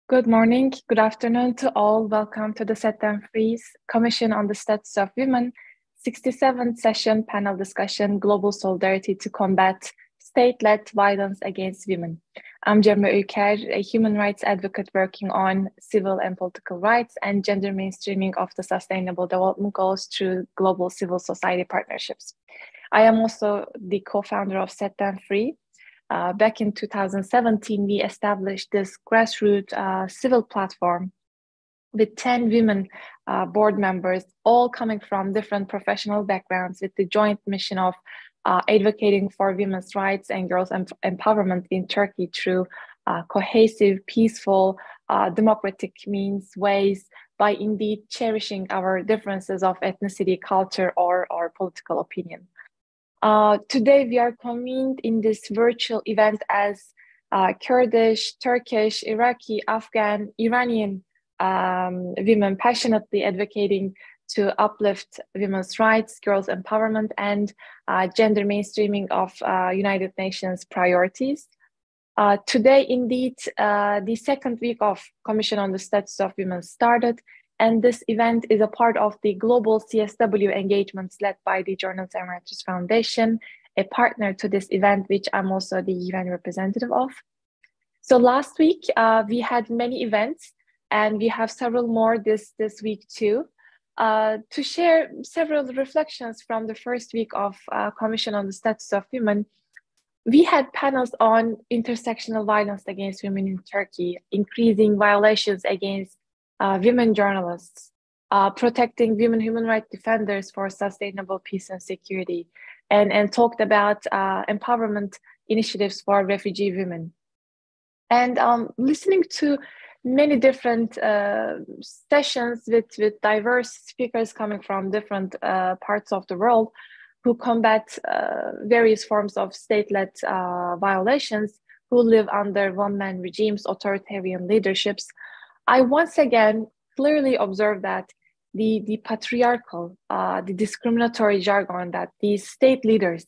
Good morning, good afternoon to all. Welcome to the Set Them Free's Commission on the Status of Women 67th session panel discussion, Global Solidarity to Combat State-Led Violence Against Women. I'm Cemre Ülker, a human rights advocate working on civil and political rights and gender mainstreaming of the Sustainable Development Goals through global civil society partnerships. I am also the co-founder of Set Them Free. Back in 2017, we established this grassroots civil platform with 10 women board members, all coming from different professional backgrounds, with the joint mission of advocating for women's rights and girls' empowerment in Turkey through cohesive, peaceful, democratic ways, by indeed cherishing our differences of ethnicity, culture, or political opinion. Today, we are convened in this virtual event as Kurdish, Turkish, Iraqi, Afghan, Iranian women passionately advocating to uplift women's rights, girls' empowerment, and gender mainstreaming of United Nations priorities. Today, indeed, the second week of Commission on the Status of Women started, and this event is a part of the global CSW engagements led by the Journalism and Writers Foundation, a partner to this event, which I'm also the UN representative of. So last week, we had many events, and we have several more this week too. To share several reflections from the first week of Commission on the Status of Women, we had panels on intersectional violence against women in Turkey, increasing violations against women journalists, protecting women human rights defenders for sustainable peace and security, and talked about empowerment initiatives for refugee women. And listening to many different sessions with diverse speakers coming from different parts of the world who combat various forms of state-led violations, who live under one-man regimes, authoritarian leaderships, I once again clearly observed that the patriarchal, the discriminatory jargon that these state leaders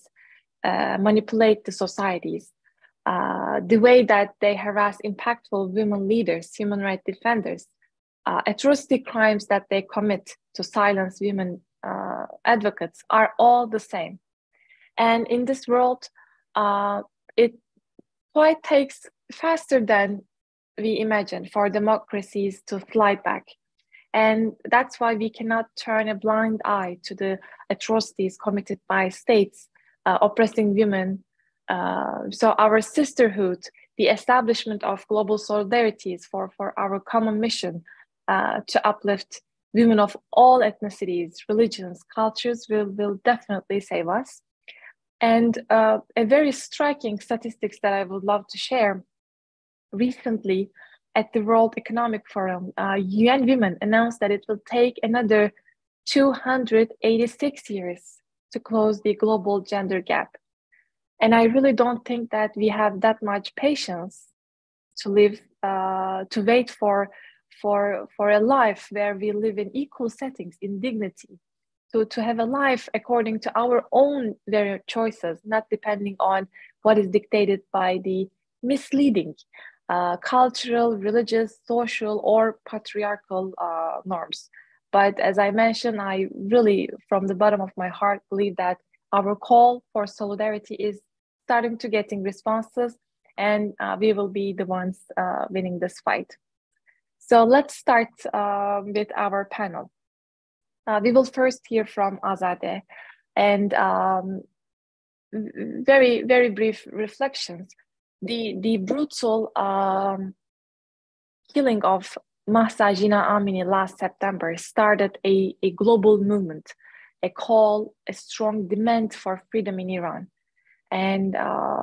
manipulate the societies, the way that they harass impactful women leaders, human rights defenders, atrocity crimes that they commit to silence women advocates are all the same. And in this world, it quite takes faster than we imagine for democracies to slide back. And that's why we cannot turn a blind eye to the atrocities committed by states oppressing women. So our sisterhood, the establishment of global solidarities for our common mission to uplift women of all ethnicities, religions, cultures will definitely save us. And a very striking statistics that I would love to share. Recently, at the World Economic Forum, UN Women announced that it will take another 286 years to close the global gender gap. And I really don't think that we have that much patience to live, to wait for a life where we live in equal settings, in dignity, to have a life according to our own very choices, not depending on what is dictated by the misleading cultural, religious, social, or patriarchal norms. But as I mentioned, I really, from the bottom of my heart, believe that our call for solidarity is starting to getting responses, and we will be the ones winning this fight. So let's start with our panel. We will first hear from Azadeh, and very, very brief reflections. The brutal killing of Mahsa Jina Amini last September started a global movement, a call, a strong demand for freedom in Iran. And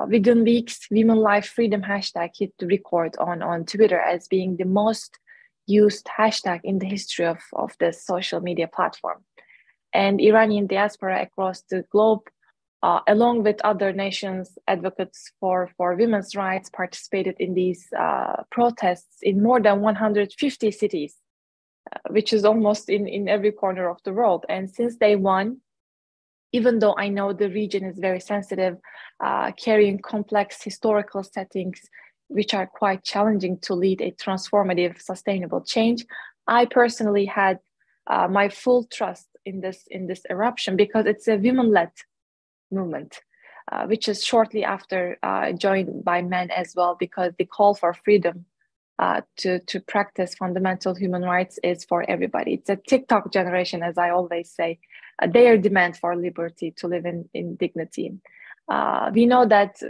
within weeks, Women Life Freedom hashtag hit the record on Twitter as being the most used hashtag in the history of this social media platform. And Iranian diaspora across the globe, along with other nations, advocates for women's rights, participated in these protests in more than 150 cities, which is almost in every corner of the world. And since day one, even though I know the region is very sensitive, carrying complex historical settings, which are quite challenging to lead a transformative, sustainable change. I personally had my full trust in this eruption because it's a women-led movement, which is shortly after joined by men as well, because the call for freedom to practice fundamental human rights is for everybody. It's a TikTok generation, as I always say. Their demand for liberty to live in dignity. We know that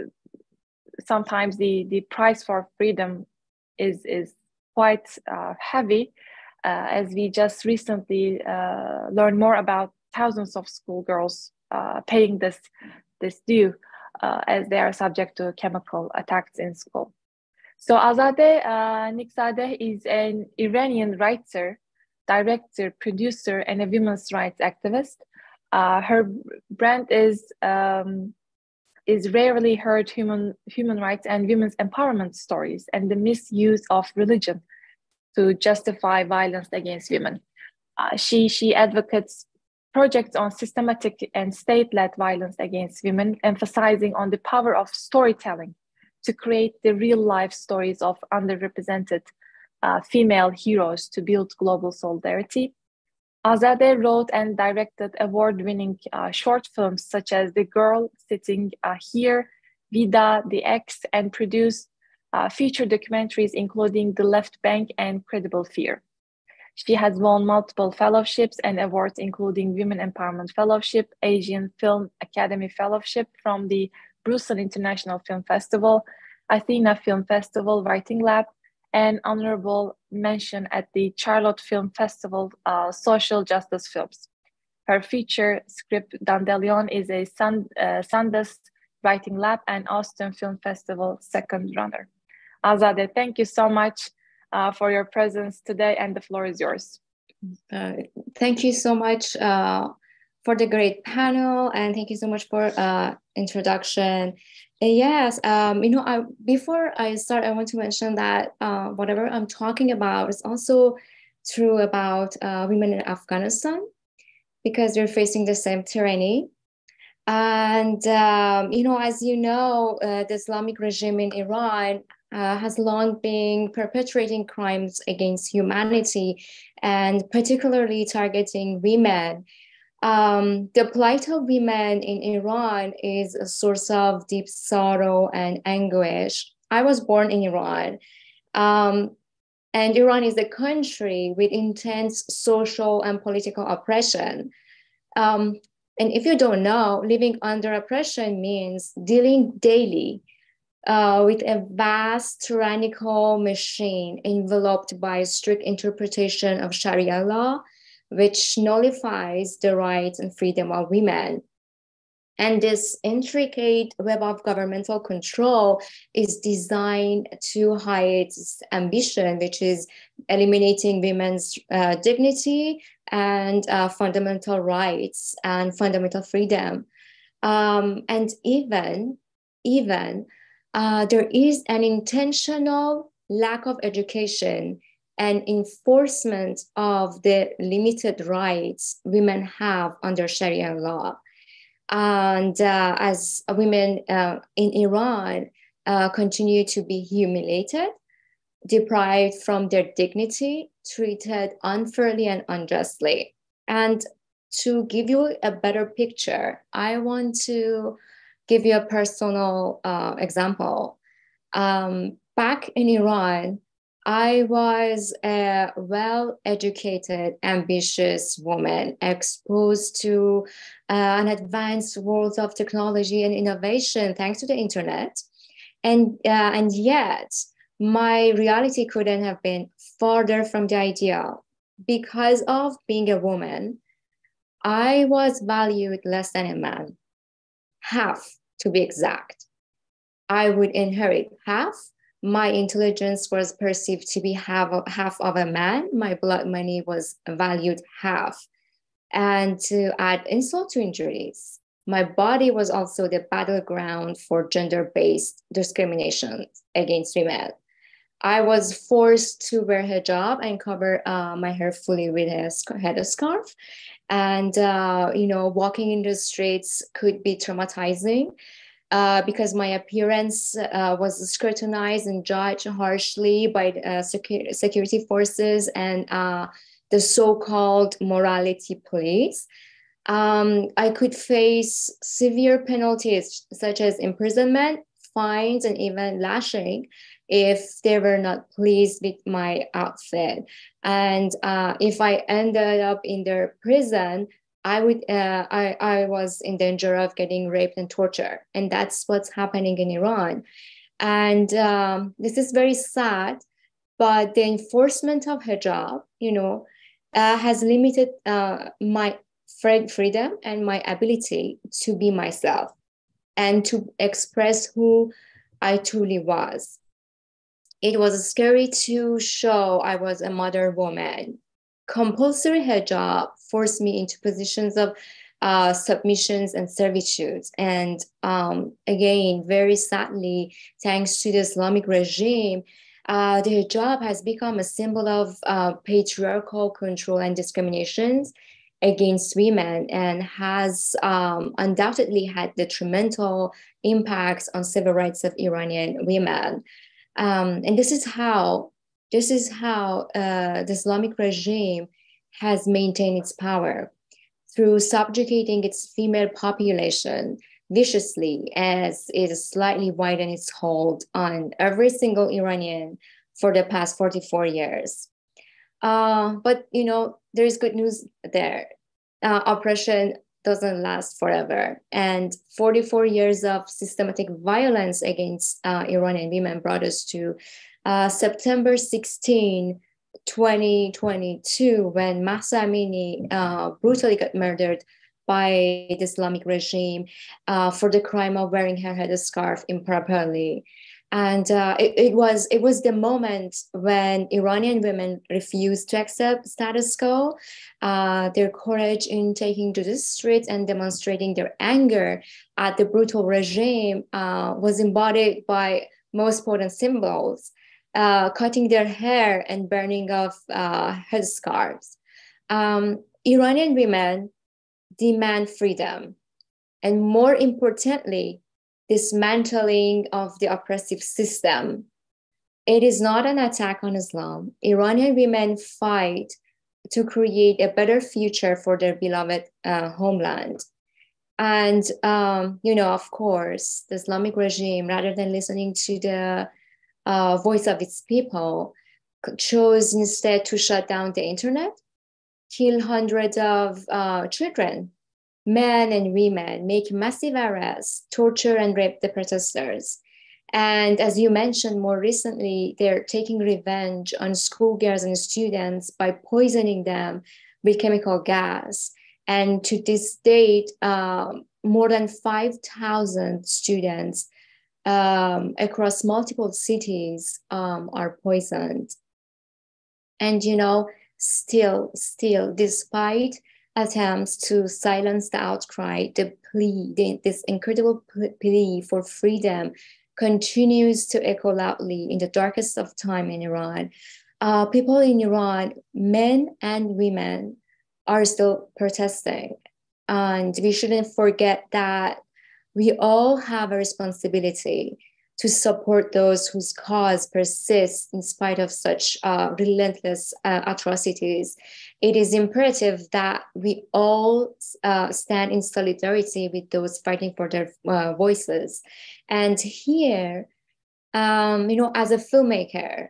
sometimes the price for freedom is quite heavy, as we just recently learned more about thousands of schoolgirls paying this due as they are subject to chemical attacks in school. So Azadeh Nickzadeh is an Iranian writer, director, producer, and a women's rights activist. Her brand is rarely heard human rights and women's empowerment stories and the misuse of religion to justify violence against women. She advocates projects on systematic and state-led violence against women, emphasizing on the power of storytelling to create the real-life stories of underrepresented female heroes to build global solidarity. Azadeh wrote and directed award-winning short films such as The Girl Sitting Here, Vida, The Ex, and produced feature documentaries including The Left Bank and Credible Fear. She has won multiple fellowships and awards, including Women Empowerment Fellowship, Asian Film Academy Fellowship from the Brussels International Film Festival, Athena Film Festival Writing Lab, and honorable mention at the Charlotte Film Festival Social Justice Films. Her feature script Dandelion is a Sundance Writing Lab and Austin Film Festival second runner. Azadeh, thank you so much for your presence today, and the floor is yours. Thank you so much for the great panel, and thank you so much for introduction. Yes, before I start, I want to mention that whatever I'm talking about is also true about women in Afghanistan, because they're facing the same tyranny. And, as you know, the Islamic regime in Iran has long been perpetrating crimes against humanity and particularly targeting women. The plight of women in Iran is a source of deep sorrow and anguish. I was born in Iran, and Iran is a country with intense social and political oppression. And if you don't know, living under oppression means dealing daily with a vast tyrannical machine enveloped by a strict interpretation of Sharia law, which nullifies the rights and freedom of women. And this intricate web of governmental control is designed to hide its ambition, which is eliminating women's dignity and fundamental rights and fundamental freedom. And even there is an intentional lack of education and enforcement of the limited rights women have under Sharia law. And as women in Iran continue to be humiliated, deprived from their dignity, treated unfairly and unjustly. And to give you a better picture, I want to give you a personal example. Back in Iran, I was a well-educated, ambitious woman exposed to an advanced world of technology and innovation thanks to the internet. And yet, my reality couldn't have been farther from the ideal. Because of being a woman, I was valued less than a man, half to be exact. I would inherit half. My intelligence was perceived to be half of a man. My blood money was valued half. And to add insult to injuries, my body was also the battleground for gender-based discrimination against women. I was forced to wear hijab and cover my hair fully with a headscarf. And, walking in the streets could be traumatizing. because my appearance was scrutinized and judged harshly by security forces and the so-called morality police. I could face severe penalties such as imprisonment, fines, and even lashing if they were not pleased with my outfit. And if I ended up in their prison, I was in danger of getting raped and tortured. And that's what's happening in Iran. And this is very sad, but the enforcement of hijab, has limited my freedom and my ability to be myself and to express who I truly was. It was scary to show I was a modern woman. Compulsory hijab forced me into positions of submissions and servitudes. And again, very sadly, thanks to the Islamic regime, the hijab has become a symbol of patriarchal control and discriminations against women, and has undoubtedly had detrimental impacts on civil rights of Iranian women. And this is how the Islamic regime has maintained its power, through subjugating its female population viciously, as it slightly widened its hold on every single Iranian for the past 44 years. But, there is good news there. Oppression doesn't last forever. And 44 years of systematic violence against Iranian women brought us to September 16, 2022, when Mahsa Amini brutally got murdered by the Islamic regime for the crime of wearing her headscarf improperly. And it was the moment when Iranian women refused to accept status quo. Their courage in taking to the streets and demonstrating their anger at the brutal regime was embodied by most potent symbols, cutting their hair and burning of headscarves. Iranian women demand freedom, and more importantly, dismantling of the oppressive system. It is not an attack on Islam. Iranian women fight to create a better future for their beloved homeland. And, of course, the Islamic regime, rather than listening to the voice of its people, chose instead to shut down the internet, kill hundreds of children, men and women, make massive arrests, torture and rape the protesters. And as you mentioned, more recently, they're taking revenge on schoolgirls and students by poisoning them with chemical gas. And to this date, more than 5,000 students across multiple cities are poisoned. And, still, despite attempts to silence the outcry, this incredible plea for freedom continues to echo loudly in the darkest of time in Iran. People in Iran, men and women, are still protesting. And we shouldn't forget that we all have a responsibility to support those whose cause persists in spite of such relentless atrocities. It is imperative that we all stand in solidarity with those fighting for their voices. And here, as a filmmaker,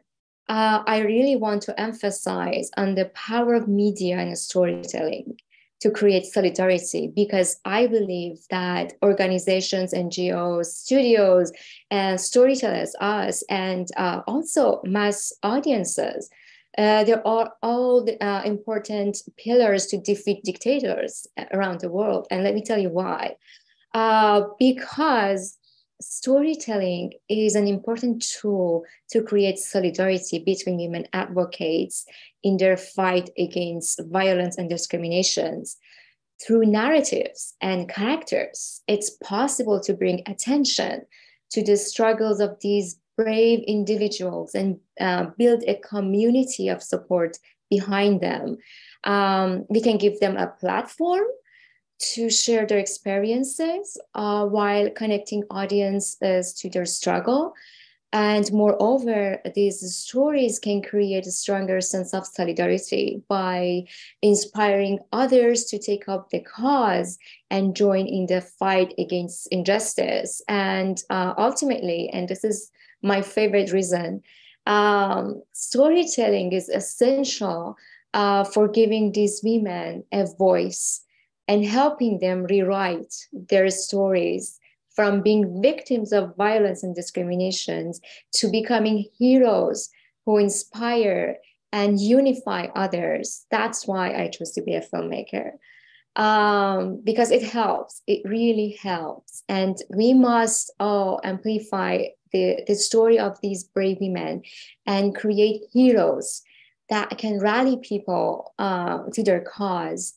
I really want to emphasize on the power of media and storytelling to create solidarity, because I believe that organizations, NGOs, studios, and storytellers, us, and also mass audiences, there are all important pillars to defeat dictators around the world. And let me tell you why. Because storytelling is an important tool to create solidarity between women advocates in their fight against violence and discriminations. Through narratives and characters, it's possible to bring attention to the struggles of these brave individuals and build a community of support behind them. We can give them a platform to share their experiences while connecting audiences to their struggle. And moreover, these stories can create a stronger sense of solidarity by inspiring others to take up the cause and join in the fight against injustice. And ultimately, and this is my favorite reason, storytelling is essential for giving these women a voice and helping them rewrite their stories from being victims of violence and discriminations to becoming heroes who inspire and unify others. That's why I chose to be a filmmaker. Because it helps, it really helps. And we must amplify the story of these brave women and create heroes that can rally people to their cause.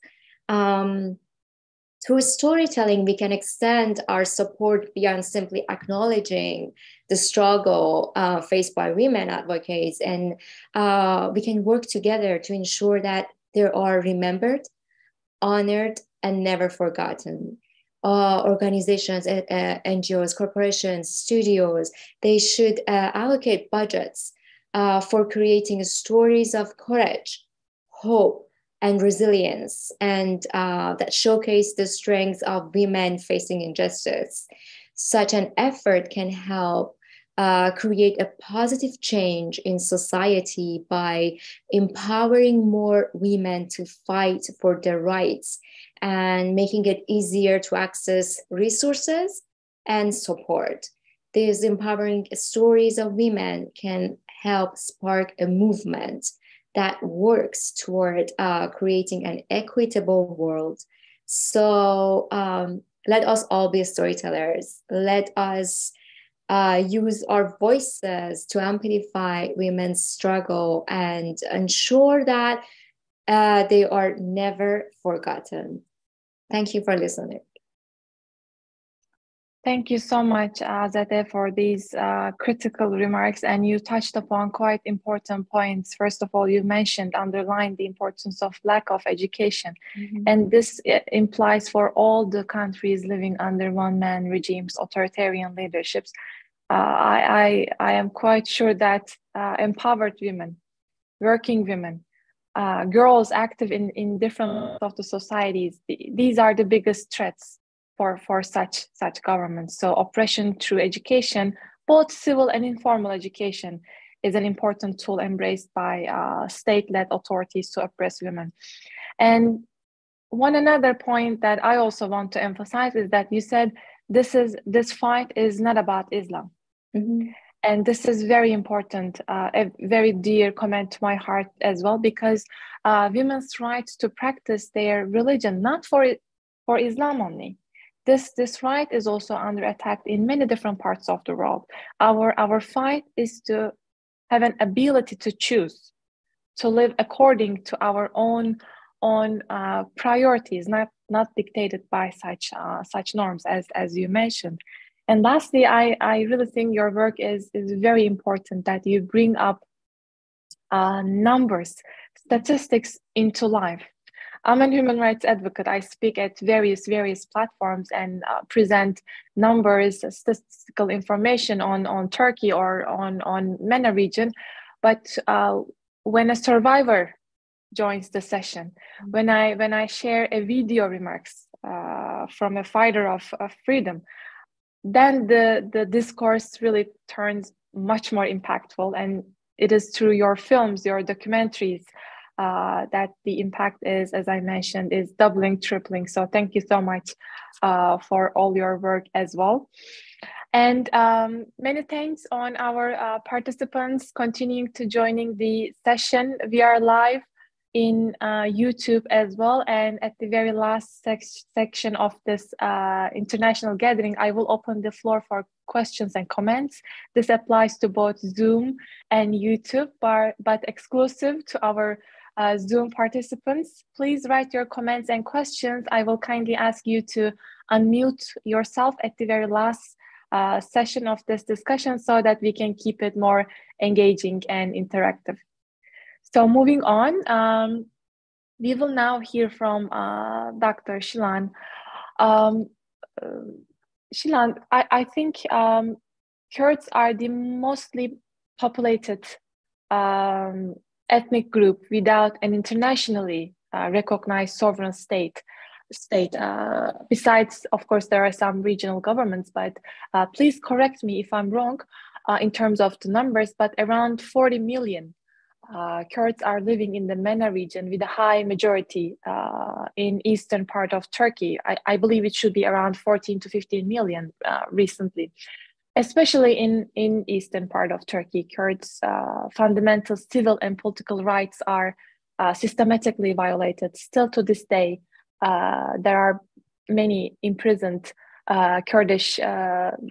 Through storytelling, we can extend our support beyond simply acknowledging the struggle faced by women advocates, and we can work together to ensure that they are remembered, honored, and never forgotten. Organizations, NGOs, corporations, studios, they should allocate budgets for creating stories of courage, hope, and resilience, and that showcase the strengths of women facing injustice. Such an effort can help create a positive change in society by empowering more women to fight for their rights and making it easier to access resources and support. These empowering stories of women can help spark a movement that works toward creating an equitable world. So let us all be storytellers. Let us use our voices to amplify women's struggle and ensure that they are never forgotten. Thank you for listening. Thank you so much, Zade, for these critical remarks. And you touched upon quite important points. First of all, you underlined the importance of lack of education. Mm-hmm. And this implies for all the countries living under one-man regimes, authoritarian leaderships. I am quite sure that empowered women, working women, girls active in different parts of the societies, these are the biggest threats for such governments. So oppression through education, both civil and informal education, is an important tool embraced by state-led authorities to oppress women. And another point that I also want to emphasize is that you said this fight is not about Islam. Mm-hmm. And this is very important, a very dear comment to my heart as well, because women's rights to practice their religion, not for Islam only. This right is also under attack in many different parts of the world. Our fight is to have an ability to choose, to live according to our own priorities, not dictated by such norms as you mentioned. And lastly, I really think your work is very important, that you bring up numbers, statistics into life. I'm a human rights advocate. I speak at various platforms and present numbers, statistical information on Turkey or on MENA region. But when a survivor joins the session, when I share a video remarks from a fighter of freedom, then the discourse really turns much more impactful. And it is through your films, your documentaries, that the impact is, as I mentioned, is doubling, tripling. So thank you so much for all your work as well. And many thanks on our participants continuing to joining the session. We are live in YouTube as well. And at the very last section of this international gathering, I will open the floor for questions and comments. This applies to both Zoom and YouTube, but exclusive to our Zoom participants. Please write your comments and questions. I will kindly ask you to unmute yourself at the very last session of this discussion so that we can keep it more engaging and interactive. So moving on, We will now hear from Dr. Shilan. Shilan, I think Kurds are the mostly populated ethnic group without an internationally recognized sovereign state. Besides, of course, there are some regional governments, but please correct me if I'm wrong in terms of the numbers, but around 40 million Kurds are living in the MENA region with a high majority in eastern part of Turkey. I believe it should be around 14 to 15 million recently. Especially in eastern part of Turkey, Kurds' fundamental civil and political rights are systematically violated. Still to this day, there are many imprisoned Kurdish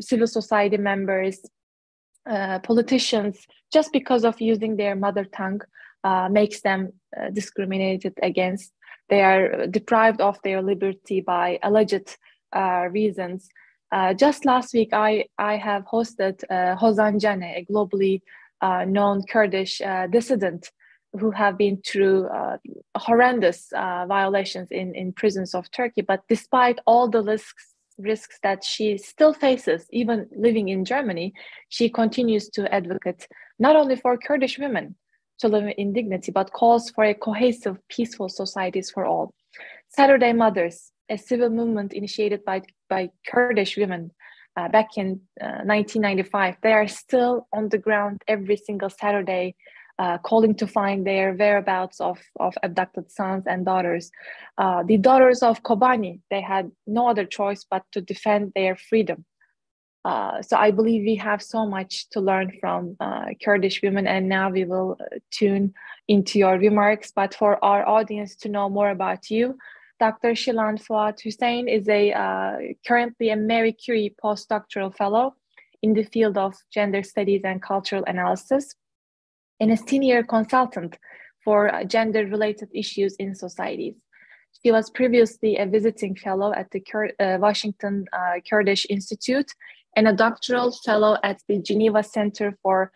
civil society members, politicians, just because of using their mother tongue makes them discriminated against. They are deprived of their liberty by alleged reasons. Just last week, I have hosted Hozan Cane, a globally known Kurdish dissident who have been through horrendous violations in prisons of Turkey. But despite all the risks that she still faces, even living in Germany, she continues to advocate not only for Kurdish women to live in dignity, but calls for a cohesive, peaceful societies for all. Saturday Mothers, a civil movement initiated by Kurdish women back in 1995. They are still on the ground every single Saturday, calling to find their whereabouts of abducted sons and daughters. The daughters of Kobani, they had no other choice but to defend their freedom. So I believe we have so much to learn from Kurdish women, and now we will tune into your remarks. But for our audience to know more about you, Dr. Shilan Fuat Hussein is currently a Marie Curie postdoctoral fellow in the field of gender studies and cultural analysis, and a senior consultant for gender-related issues in societies. She was previously a visiting fellow at the Washington Kurdish Institute and a doctoral fellow at the Geneva Center for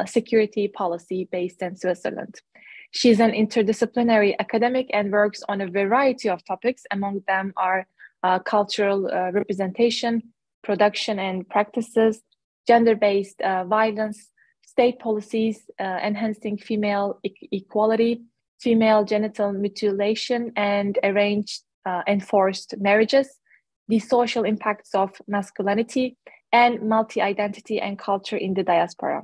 Security Policy based in Switzerland. She's an interdisciplinary academic and works on a variety of topics. Among them are cultural representation, production and practices, gender-based violence, state policies enhancing female equality, female genital mutilation and arranged enforced marriages, the social impacts of masculinity, and multi-identity and culture in the diaspora.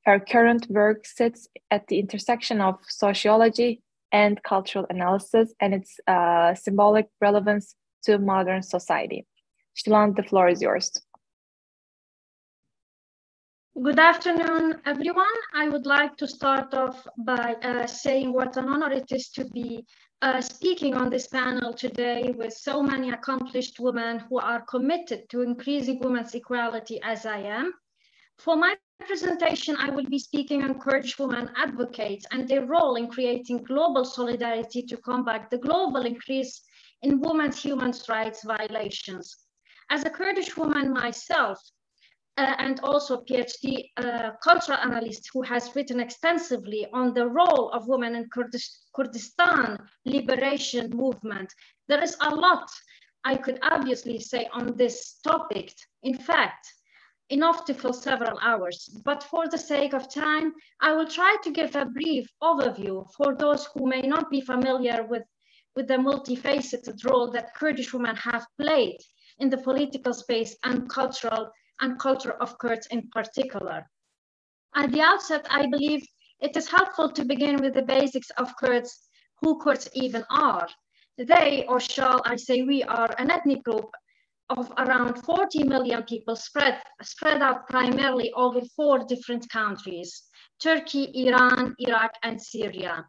Her current work sits at the intersection of sociology and cultural analysis and its symbolic relevance to modern society. Shilan, the floor is yours. Good afternoon, everyone. I would like to start off by saying what an honor it is to be speaking on this panel today with so many accomplished women who are committed to increasing women's equality as I am. For my presentation, I will be speaking on Kurdish women advocates and their role in creating global solidarity to combat the global increase in women's human rights violations. As a Kurdish woman myself, and also a PhD cultural analyst who has written extensively on the role of women in Kurdistan liberation movement, there is a lot I could obviously say on this topic. In fact, enough to fill several hours, but for the sake of time, I will try to give a brief overview for those who may not be familiar with the multifaceted role that Kurdish women have played in the political space and culture of Kurds in particular. At the outset, I believe it is helpful to begin with the basics of Kurds, who Kurds even are. They, or shall I say we, are an ethnic group of around 40 million people spread out primarily over 4 different countries: Turkey, Iran, Iraq, and Syria.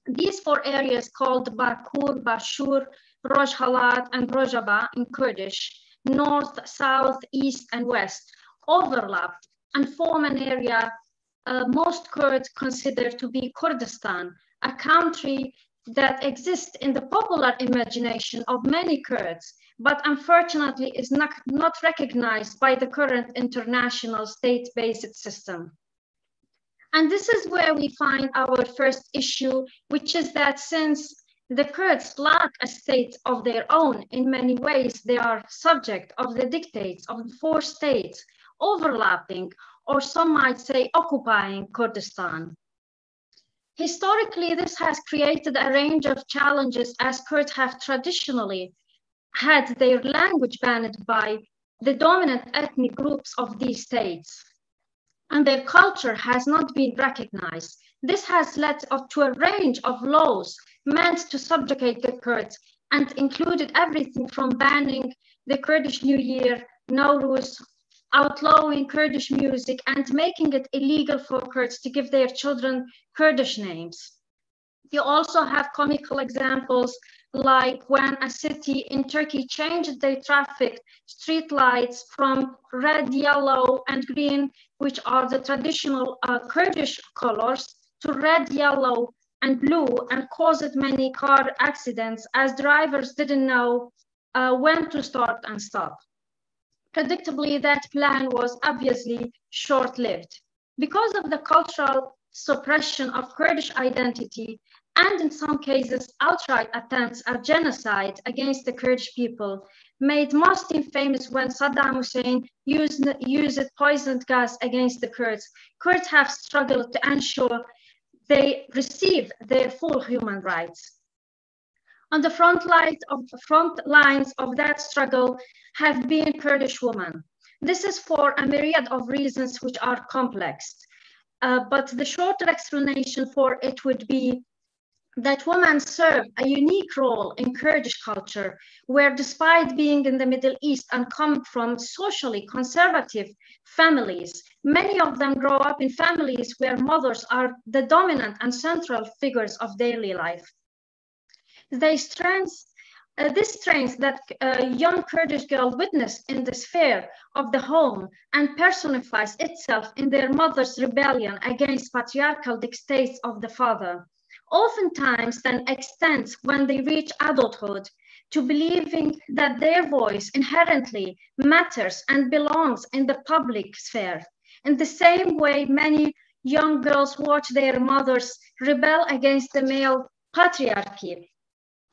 These 4 areas called Bakur, Bashur, Rojhelat, and Rojava in Kurdish, north, south, east, and west, overlap and form an area most Kurds consider to be Kurdistan, a country that exists in the popular imagination of many Kurds, but unfortunately is not recognized by the current international state-based system. And this is where we find our first issue, which is that since The Kurds lack a state of their own. In many ways, they are subject of the dictates of the four states overlapping, or some might say occupying Kurdistan. Historically, this has created a range of challenges as Kurds have traditionally had their language banned by the dominant ethnic groups of these states, and their culture has not been recognized. This has led to a range of laws meant to subjugate the Kurds and included everything from banning the Kurdish New Year, Nowruz, outlawing Kurdish music, and making it illegal for Kurds to give their children Kurdish names. You also have comical examples like when a city in Turkey changed their traffic street lights from red, yellow, and green, which are the traditional Kurdish colors, to red, yellow, and blue, and caused many car accidents as drivers didn't know when to start and stop. Predictably, that plan was obviously short-lived. Because of the cultural suppression of Kurdish identity, and in some cases, outright attempts at genocide against the Kurdish people, made most infamous when Saddam Hussein used poisoned gas against the Kurds. Kurds have struggled to ensure they receive their full human rights. On the front lines of that struggle have been Kurdish women. This is for a myriad of reasons which are complex, but the shorter explanation for it would be that women serve a unique role in Kurdish culture, where despite being in the Middle East and come from socially conservative families, many of them grow up in families where mothers are the dominant and central figures of daily life. This strength that a young Kurdish girl witnessed in the sphere of the home and personifies itself in their mother's rebellion against patriarchal dictates of the father, oftentimes then extends when they reach adulthood to believing that their voice inherently matters and belongs in the public sphere. In the same way, many young girls watch their mothers rebel against the male patriarchy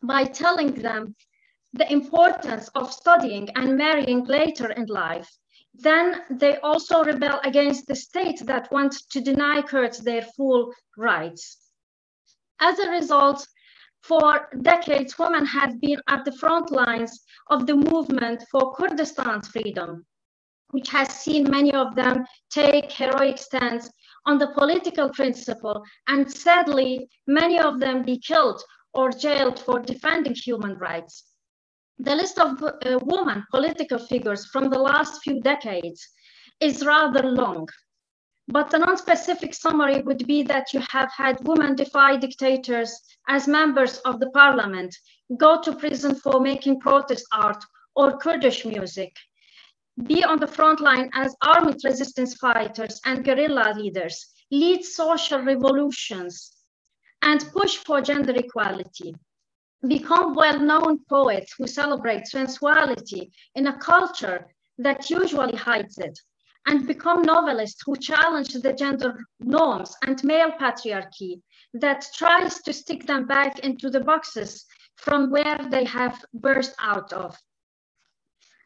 by telling them the importance of studying and marrying later in life. Then they also rebel against the state that wants to deny Kurds their full rights. As a result, for decades, women have been at the front lines of the movement for Kurdistan's freedom, which has seen many of them take heroic stands on the political principle, and sadly, many of them be killed or jailed for defending human rights. The list of women political figures from the last few decades is rather long, but a non-specific summary would be that you have had women defy dictators as members of the parliament, go to prison for making protest art or Kurdish music, be on the front line as armed resistance fighters and guerrilla leaders, lead social revolutions, and push for gender equality, become well-known poets who celebrate sensuality in a culture that usually hides it, and become novelists who challenge the gender norms and male patriarchy that tries to stick them back into the boxes from where they have burst out of.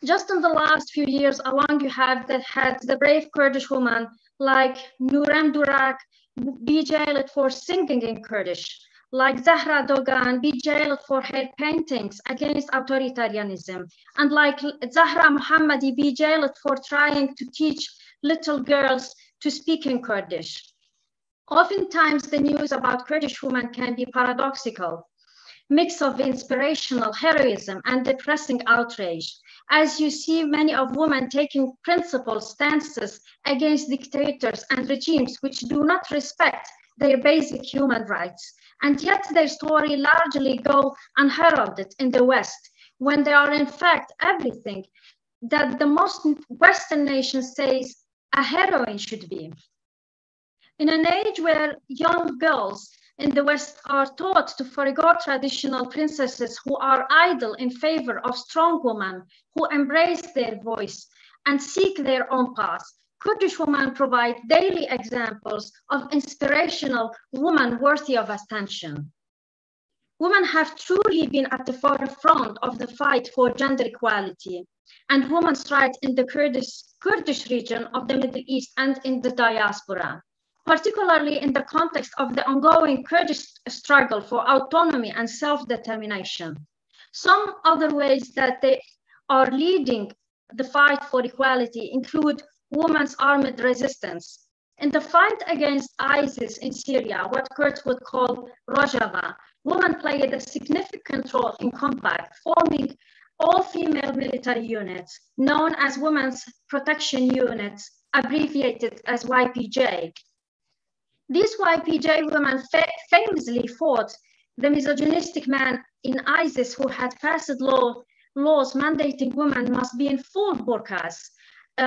Just in the last few years alone, you have had the brave Kurdish women like Nurem Durak be jailed for singing in Kurdish, like Zahra Dogan be jailed for her paintings against authoritarianism, and like Zahra Mohammadi be jailed for trying to teach little girls to speak in Kurdish. Oftentimes, the news about Kurdish women can be paradoxical, mix of inspirational heroism and depressing outrage, as you see many of women taking principled stances against dictators and regimes which do not respect their basic human rights. And yet their story largely go unheralded in the West, when they are in fact everything that the most Western nation says a heroine should be. In an age where young girls in the West are taught to forego traditional princesses who are idle in favor of strong women who embrace their voice and seek their own path, Kurdish women provide daily examples of inspirational women worthy of attention. women have truly been at the forefront of the fight for gender equality and women's rights in the Kurdish region of the Middle East and in the diaspora, particularly in the context of the ongoing Kurdish struggle for autonomy and self-determination. Some other ways that they are leading the fight for equality include women's armed resistance. In the fight against ISIS in Syria, what Kurds would call Rojava, women played a significant role in combat, forming all-female military units known as Women's Protection Units, abbreviated as YPJ. These YPJ women famously fought the misogynistic man in ISIS who had passed laws mandating women must be in full burqas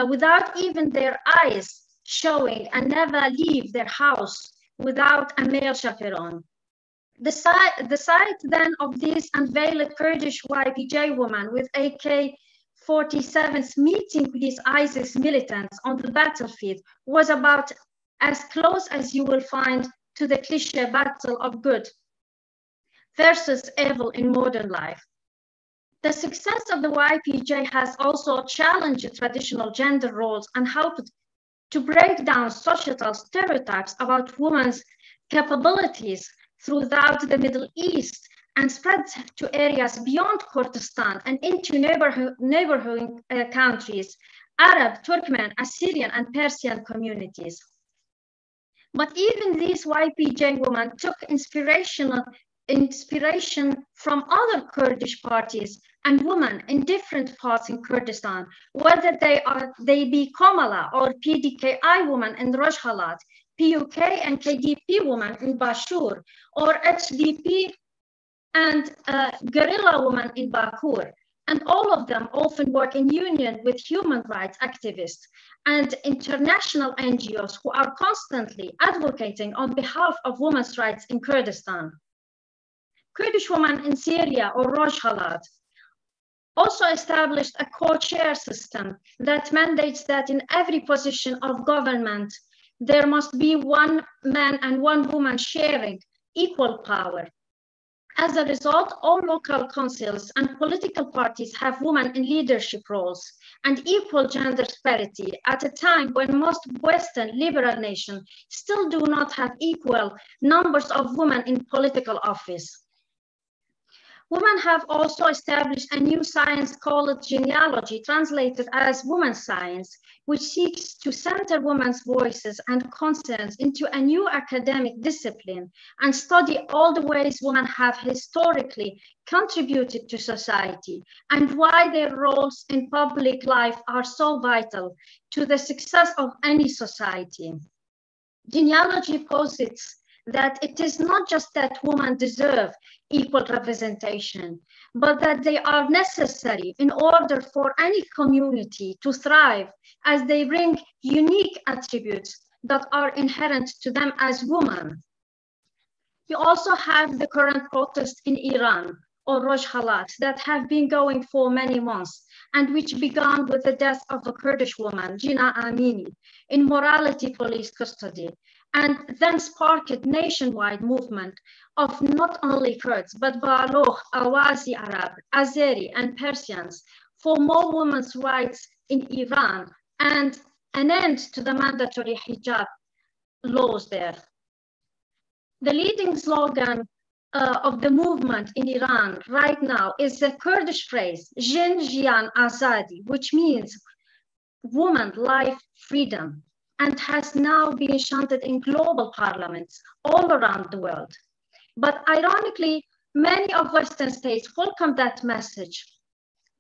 without even their eyes showing and never leave their house without a male chaperone. The sight then of these unveiled Kurdish YPJ women with AK-47s meeting these ISIS militants on the battlefield was about as close as you will find to the cliché battle of good versus evil in modern life. The success of the YPJ has also challenged traditional gender roles and helped to break down societal stereotypes about women's capabilities throughout the Middle East and spread to areas beyond Kurdistan and into neighborhood countries, Arab, Turkmen, Assyrian, and Persian communities. But even these YPJ women took inspiration from other Kurdish parties and women in different parts in Kurdistan, whether they be Komala or PDKI women in Rojhelat, PUK and KDP women in Bashur, or HDP and guerrilla women in Bakur. And all of them often work in union with human rights activists and international NGOs who are constantly advocating on behalf of women's rights in Kurdistan. Kurdish women in Syria or Rojhelat also established a co-chair system that mandates that in every position of government, there must be one man and one woman sharing equal power. As a result, all local councils and political parties have women in leadership roles and equal gender parity at a time when most Western liberal nations still do not have equal numbers of women in political office. Women have also established a new science called genealogy, translated as women's science, which seeks to center women's voices and concerns into a new academic discipline and study all the ways women have historically contributed to society and why their roles in public life are so vital to the success of any society. Genealogy posits that it is not just that women deserve equal representation, but that they are necessary in order for any community to thrive, as they bring unique attributes that are inherent to them as women. You also have the current protests in Iran or Rojhelat that have been going for many months and which began with the death of a Kurdish woman, Jina Amini, in morality police custody, and then sparked a nationwide movement of not only Kurds, but Baloch, Awazi Arab, Azeri, and Persians for more women's rights in Iran and an end to the mandatory hijab laws there. The leading slogan of the movement in Iran right now is the Kurdish phrase, Jin Jian Azadi, which means woman, life, freedom, and has now been chanted in global parliaments all around the world. But ironically, many of Western states welcome that message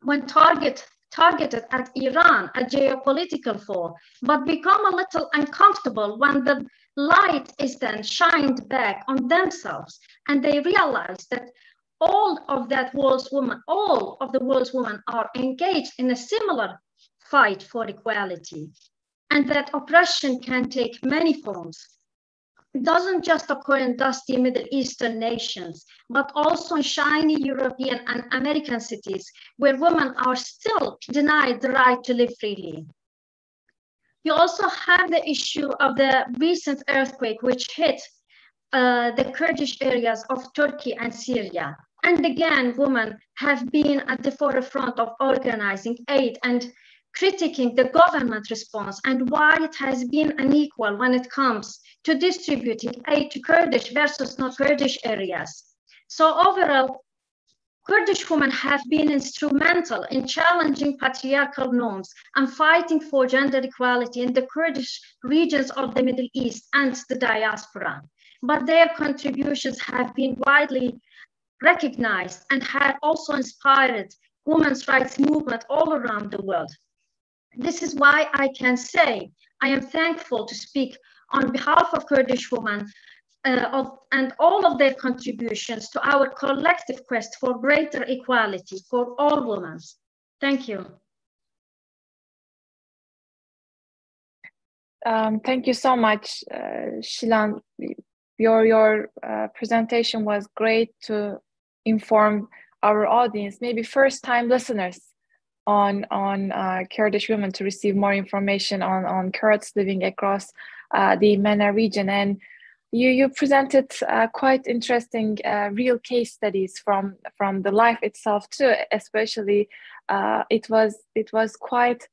when targeted at Iran, a geopolitical foe, but become a little uncomfortable when the light is then shined back on themselves and they realize that all of the world's women are engaged in a similar fight for equality, and that oppression can take many forms. It doesn't just occur in dusty Middle Eastern nations, but also in shiny European and American cities where women are still denied the right to live freely. You also have the issue of the recent earthquake which hit the Kurdish areas of Turkey and Syria. And again, women have been at the forefront of organizing aid and critiquing the government response and why it has been unequal when it comes to distributing aid to Kurdish versus non-Kurdish areas. So overall, Kurdish women have been instrumental in challenging patriarchal norms and fighting for gender equality in the Kurdish regions of the Middle East and the diaspora. But their contributions have been widely recognized and have also inspired women's rights movement all around the world. This is why I can say I am thankful to speak on behalf of Kurdish women and all of their contributions to our collective quest for greater equality for all women. Thank you. Thank you so much, Shilan. Your presentation was great to inform our audience, maybe first-time listeners, on Kurdish women to receive more information on Kurds living across the MENA region. And you presented quite interesting real case studies from the life itself too. Especially, it was quite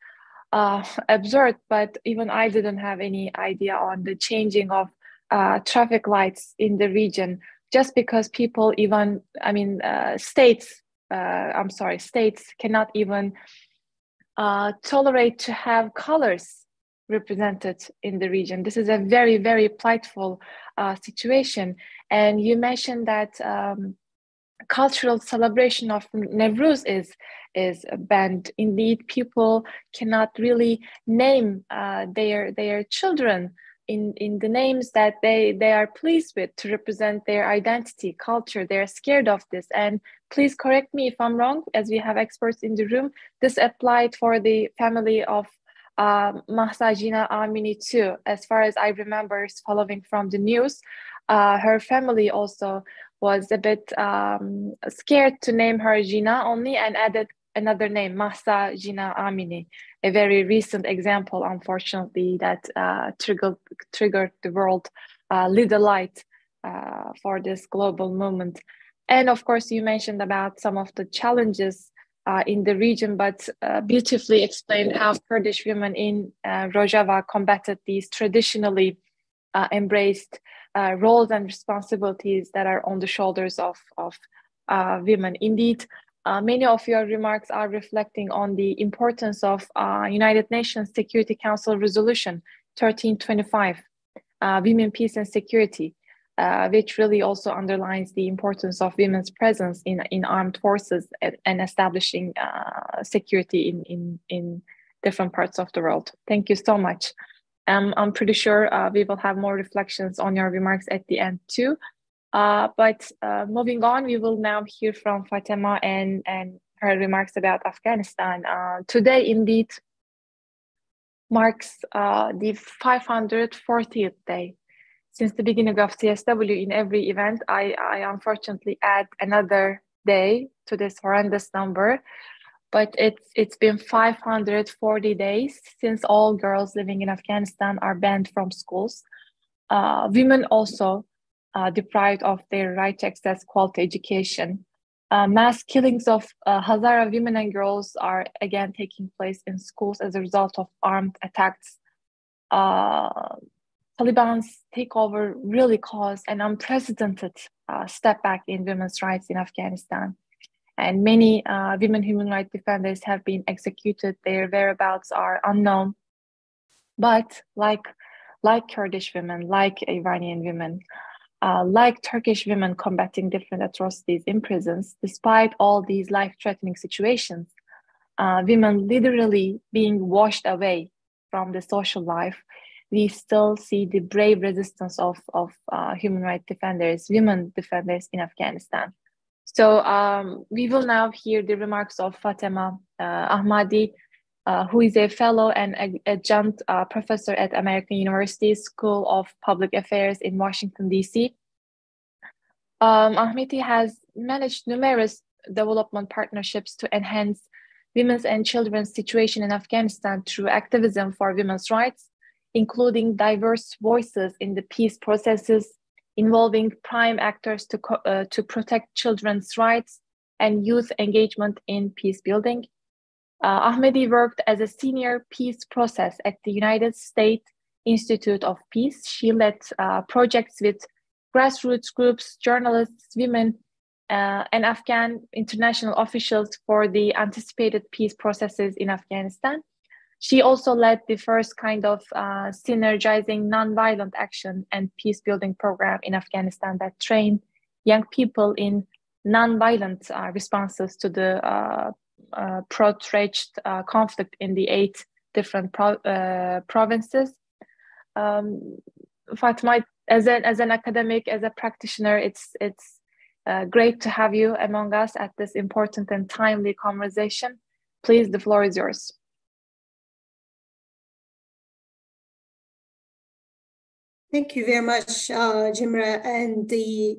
absurd, but even I didn't have any idea on the changing of traffic lights in the region, just because people even, states cannot even tolerate to have colors represented in the region. This is a very, very plightful situation. And you mentioned that cultural celebration of Nowruz is banned. Indeed, people cannot really name their children in the names that they are pleased with to represent their identity, culture. They're scared of this. And please correct me if I'm wrong, as we have experts in the room. This applied for the family of Mahsa Jina Amini too. As far as I remember, following from the news, her family also was a bit scared to name her Jina only and added another name, Mahsa Jina Amini. A very recent example, unfortunately, that triggered the world, lit a light for this global movement. And of course, you mentioned about some of the challenges in the region, but beautifully explained how Kurdish women in Rojava combated these traditionally embraced roles and responsibilities that are on the shoulders of women. Indeed, many of your remarks are reflecting on the importance of United Nations Security Council Resolution 1325, Women, Peace and Security, which really also underlines the importance of women's presence in armed forces and establishing security in different parts of the world. Thank you so much. I'm pretty sure we will have more reflections on your remarks at the end too. But moving on, we will now hear from Fatima and her remarks about Afghanistan. Today, indeed, marks the 540th day. Since the beginning of CSW, in every event, I unfortunately add another day to this horrendous number. But it's been 540 days since all girls living in Afghanistan are banned from schools. Women also deprived of their right to access quality education. Mass killings of Hazara women and girls are again taking place in schools as a result of armed attacks. Taliban's takeover really caused an unprecedented step back in women's rights in Afghanistan. And many women human rights defenders have been executed. Their whereabouts are unknown. But like Kurdish women, like Iranian women, like Turkish women combating different atrocities in prisons, despite all these life-threatening situations, women literally being washed away from the social life, we still see the brave resistance of human rights defenders, women defenders in Afghanistan. So we will now hear the remarks of Fatima Ahmadi, who is a fellow and adjunct professor at American University School of Public Affairs in Washington, D.C. Ahmadi has managed numerous development partnerships to enhance women's and children's situation in Afghanistan through activism for women's rights, including diverse voices in the peace processes, involving prime actors to protect children's rights and youth engagement in peace building. Ahmedi worked as a senior peace process at the United States Institute of Peace. She led projects with grassroots groups, journalists, women, and Afghan international officials for the anticipated peace processes in Afghanistan. She also led the first kind of synergizing nonviolent action and peace building program in Afghanistan that trained young people in nonviolent responses to the protracted conflict in the 8 different provinces. Fatma, as an academic, as a practitioner, it's great to have you among us at this important and timely conversation. Please, the floor is yours. Thank you very much, Jimra, and the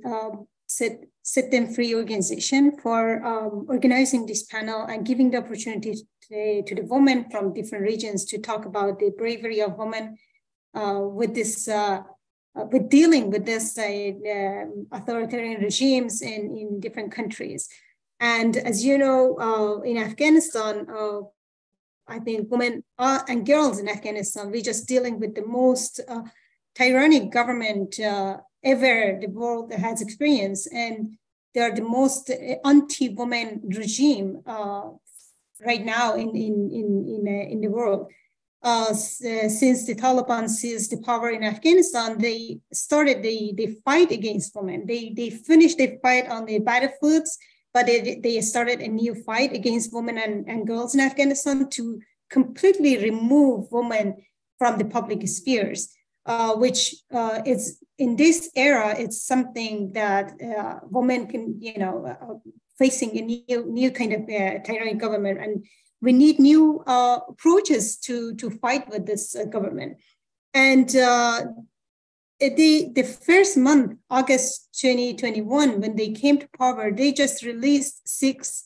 Set Them Free organization for organizing this panel and giving the opportunity today to the women from different regions to talk about the bravery of women with dealing with this authoritarian regimes in different countries. And as you know, in Afghanistan, I think women and girls in Afghanistan, we're just dealing with the most tyrannic government ever the world has experienced, and they are the most anti-woman regime right now in the world. Since the Taliban seized the power in Afghanistan, they started the fight against women. They finished the fight on the battlefields, but they started a new fight against women and girls in Afghanistan to completely remove women from the public spheres. Which is in this era, it's something that women can, facing a new kind of tyrannic government, and we need new approaches to fight with this government. And the first month, August 2021, when they came to power, they just released 6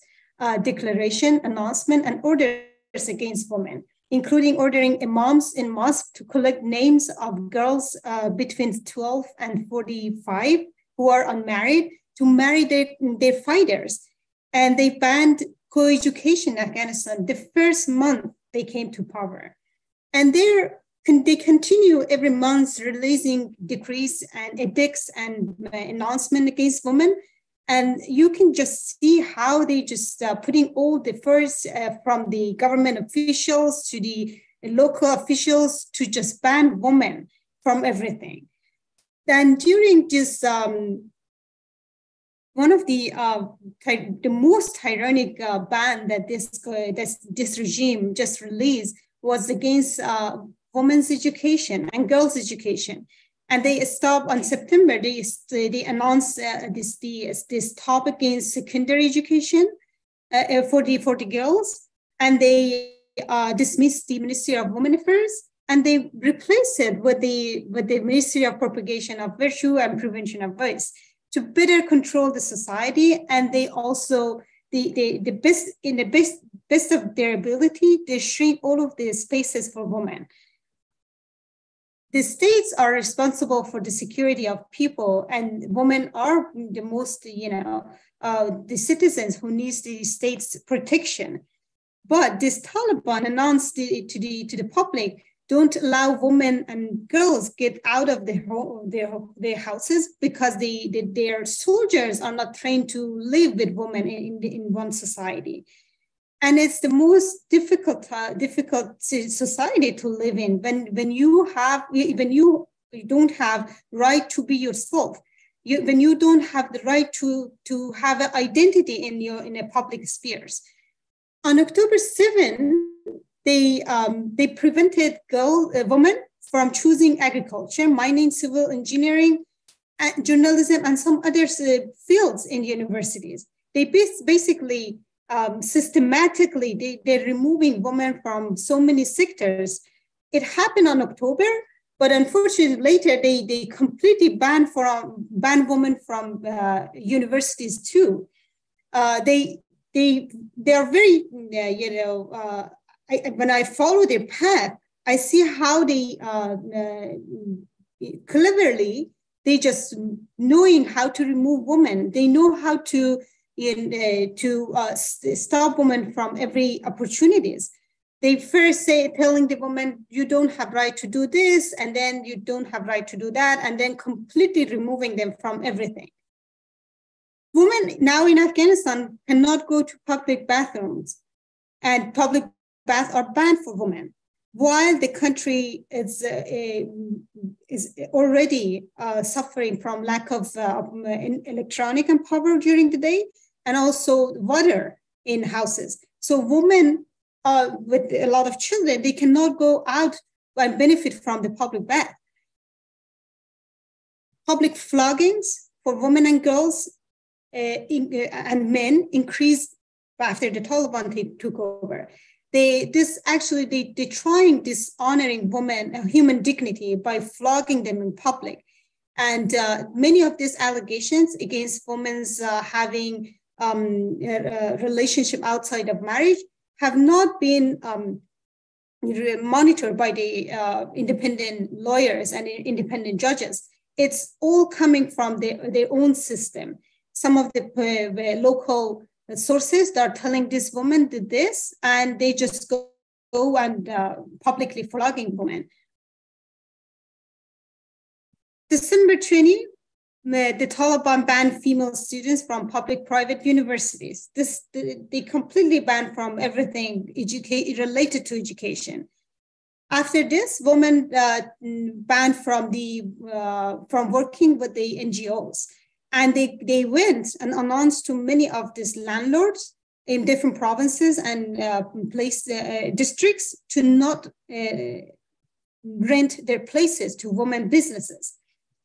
declaration, announcement, and orders against women, including ordering imams in mosque to collect names of girls between 12 and 45 who are unmarried to marry their fighters. And they banned co-education in Afghanistan the first month they came to power. And they continue every month releasing decrees and edicts and announcement against women. And you can just see how they just putting all the first from the government officials to the local officials to just ban women from everything. Then during this, one of the most tyrannic ban that this regime just released was against women's education and girls' education. And they stopped on September. They announced this stop against secondary education for the girls, and they dismissed the Ministry of Women Affairs, and they replaced it with the Ministry of Propagation of Virtue and Prevention of Vice to better control the society. And they also the best of their ability, they shrink all of the spaces for women. The states are responsible for the security of people, and women are the most, the citizens who needs the state's protection. But this Taliban announced to the public, don't allow women and girls get out of their houses because their soldiers are not trained to live with women in one society. And it's the most difficult society to live in when you don't have right to be yourself, when you don't have the right to have an identity in a public spheres. On October 7, they prevented women from choosing agriculture, mining, civil engineering, journalism, and some other fields in universities. They basically systematically, they're removing women from so many sectors. It happened on October, but unfortunately later they completely banned women from universities too. They are very, when I follow their path, I see how they cleverly They just knowing how to remove women. They know how to stop women from every opportunities. They first telling the woman, you don't have right to do this, and then you don't have right to do that, and then completely removing them from everything. Women now in Afghanistan cannot go to public bathrooms, and public baths are banned for women, while the country is already suffering from lack of electronic and power during the day, and also water in houses. So women with a lot of children, they cannot go out and benefit from the public bath. Public floggings for women and girls and men increased after the Taliban took over. They're trying dishonoring women, human dignity, by flogging them in public. And many of these allegations against women's having a relationship outside of marriage have not been monitored by the independent lawyers and independent judges. It's all coming from their own system. Some of the local sources that are telling this woman did this, and they just go and publicly flogging women. December 20, the Taliban banned female students from public-private universities. They completely banned from everything related to education. After this, women banned from working with the NGOs. And they went and announced to many of these landlords in different provinces and districts to not rent their places to women businesses.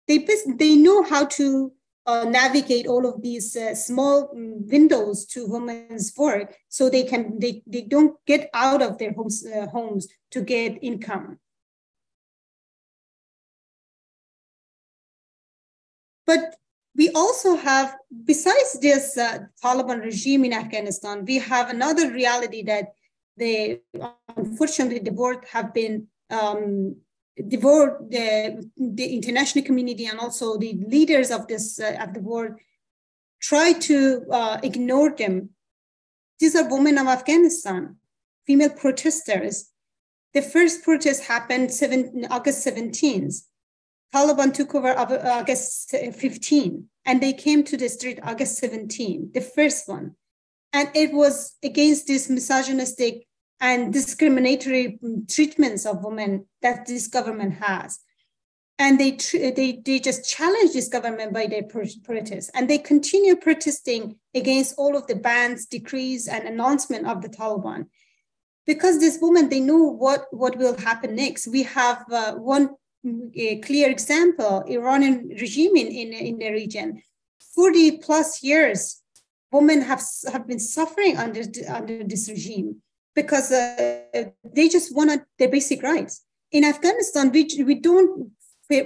They know how to navigate all of these small windows to women's work, so they don't get out of their homes to get income. But we also have, besides this Taliban regime in Afghanistan, we have another reality that unfortunately the board have been the international community and also the leaders of the board try to ignore them. These are women of Afghanistan, female protesters. The first protest happened August 17th. Taliban took over August 15, and they came to the street August 17, the first one. And it was against this misogynistic and discriminatory treatments of women that this government has. And they just challenged this government by their protests. And they continue protesting against all of the bans, decrees, and announcement of the Taliban. Because these women, they know what will happen next. We have one clear example, Iranian regime in the region. 40 plus years, women have been suffering under this regime because they just wanted their basic rights. In Afghanistan, we don't,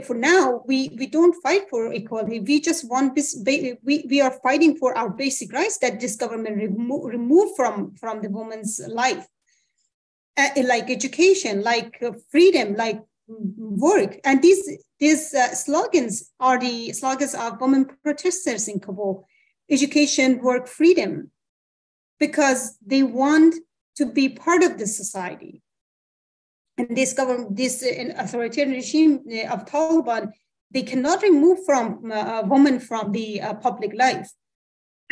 for now, we don't fight for equality. We just want this, we are fighting for our basic rights that this government removed from the woman's life, like education, like freedom, like work. And these slogans are the slogans of women protesters in Kabul: education, work, freedom, because they want to be part of the society. And this government, this authoritarian regime of Taliban, they cannot remove women from the public life.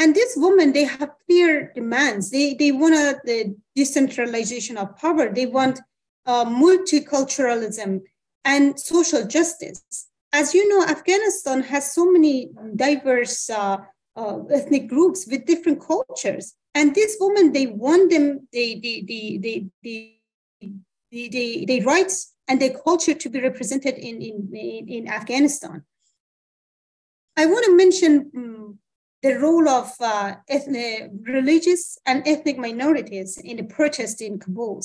And these women, they have clear demands. They want the decentralization of power. They want multiculturalism and social justice. As you know, Afghanistan has so many diverse ethnic groups with different cultures. And these women, they want them, the rights and their culture to be represented in Afghanistan. I want to mention the role of religious and ethnic minorities in the protest in Kabul.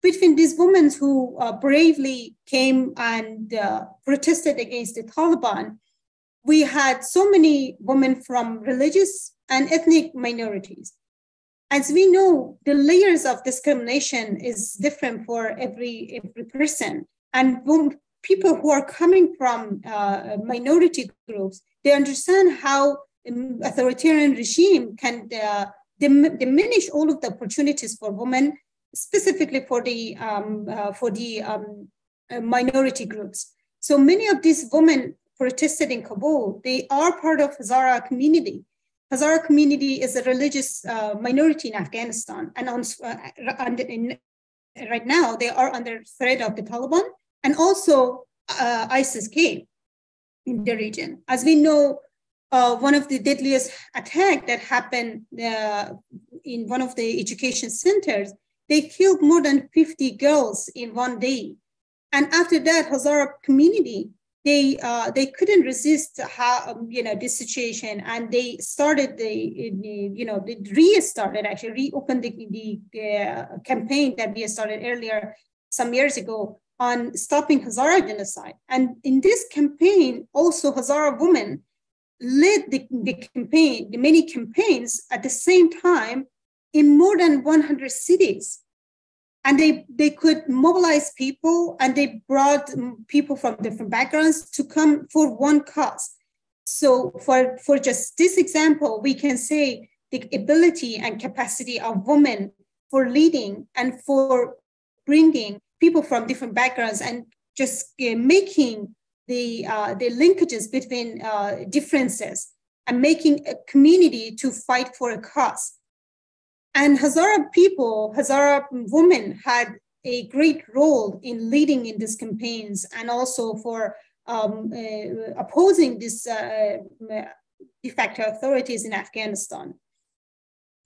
Between these women who bravely came and protested against the Taliban, we had so many women from religious and ethnic minorities. As we know, the layers of discrimination is different for every person. And people who are coming from minority groups, they understand how authoritarian regime can diminish all of the opportunities for women, specifically for the minority groups. So many of these women protested in Kabul. They are part of Hazara community. Hazara community is a religious minority in Afghanistan, and right now they are under threat of the Taliban and also ISIS-K in the region. As we know, one of the deadliest attacks that happened in one of the education centers, they killed more than 50 girls in one day. And after that, Hazara community, they couldn't resist this situation, and they started they reopened the campaign that we started earlier some years ago on stopping Hazara genocide. And in this campaign, also Hazara women led the campaign, the many campaigns at the same time in more than 100 cities. And they could mobilize people, and they brought people from different backgrounds to come for one cause. So for just this example, we can say the ability and capacity of women for leading and for bringing people from different backgrounds and just making the linkages between differences and making a community to fight for a cause. And Hazara people, Hazara women had a great role in leading in these campaigns and also for opposing these de facto authorities in Afghanistan.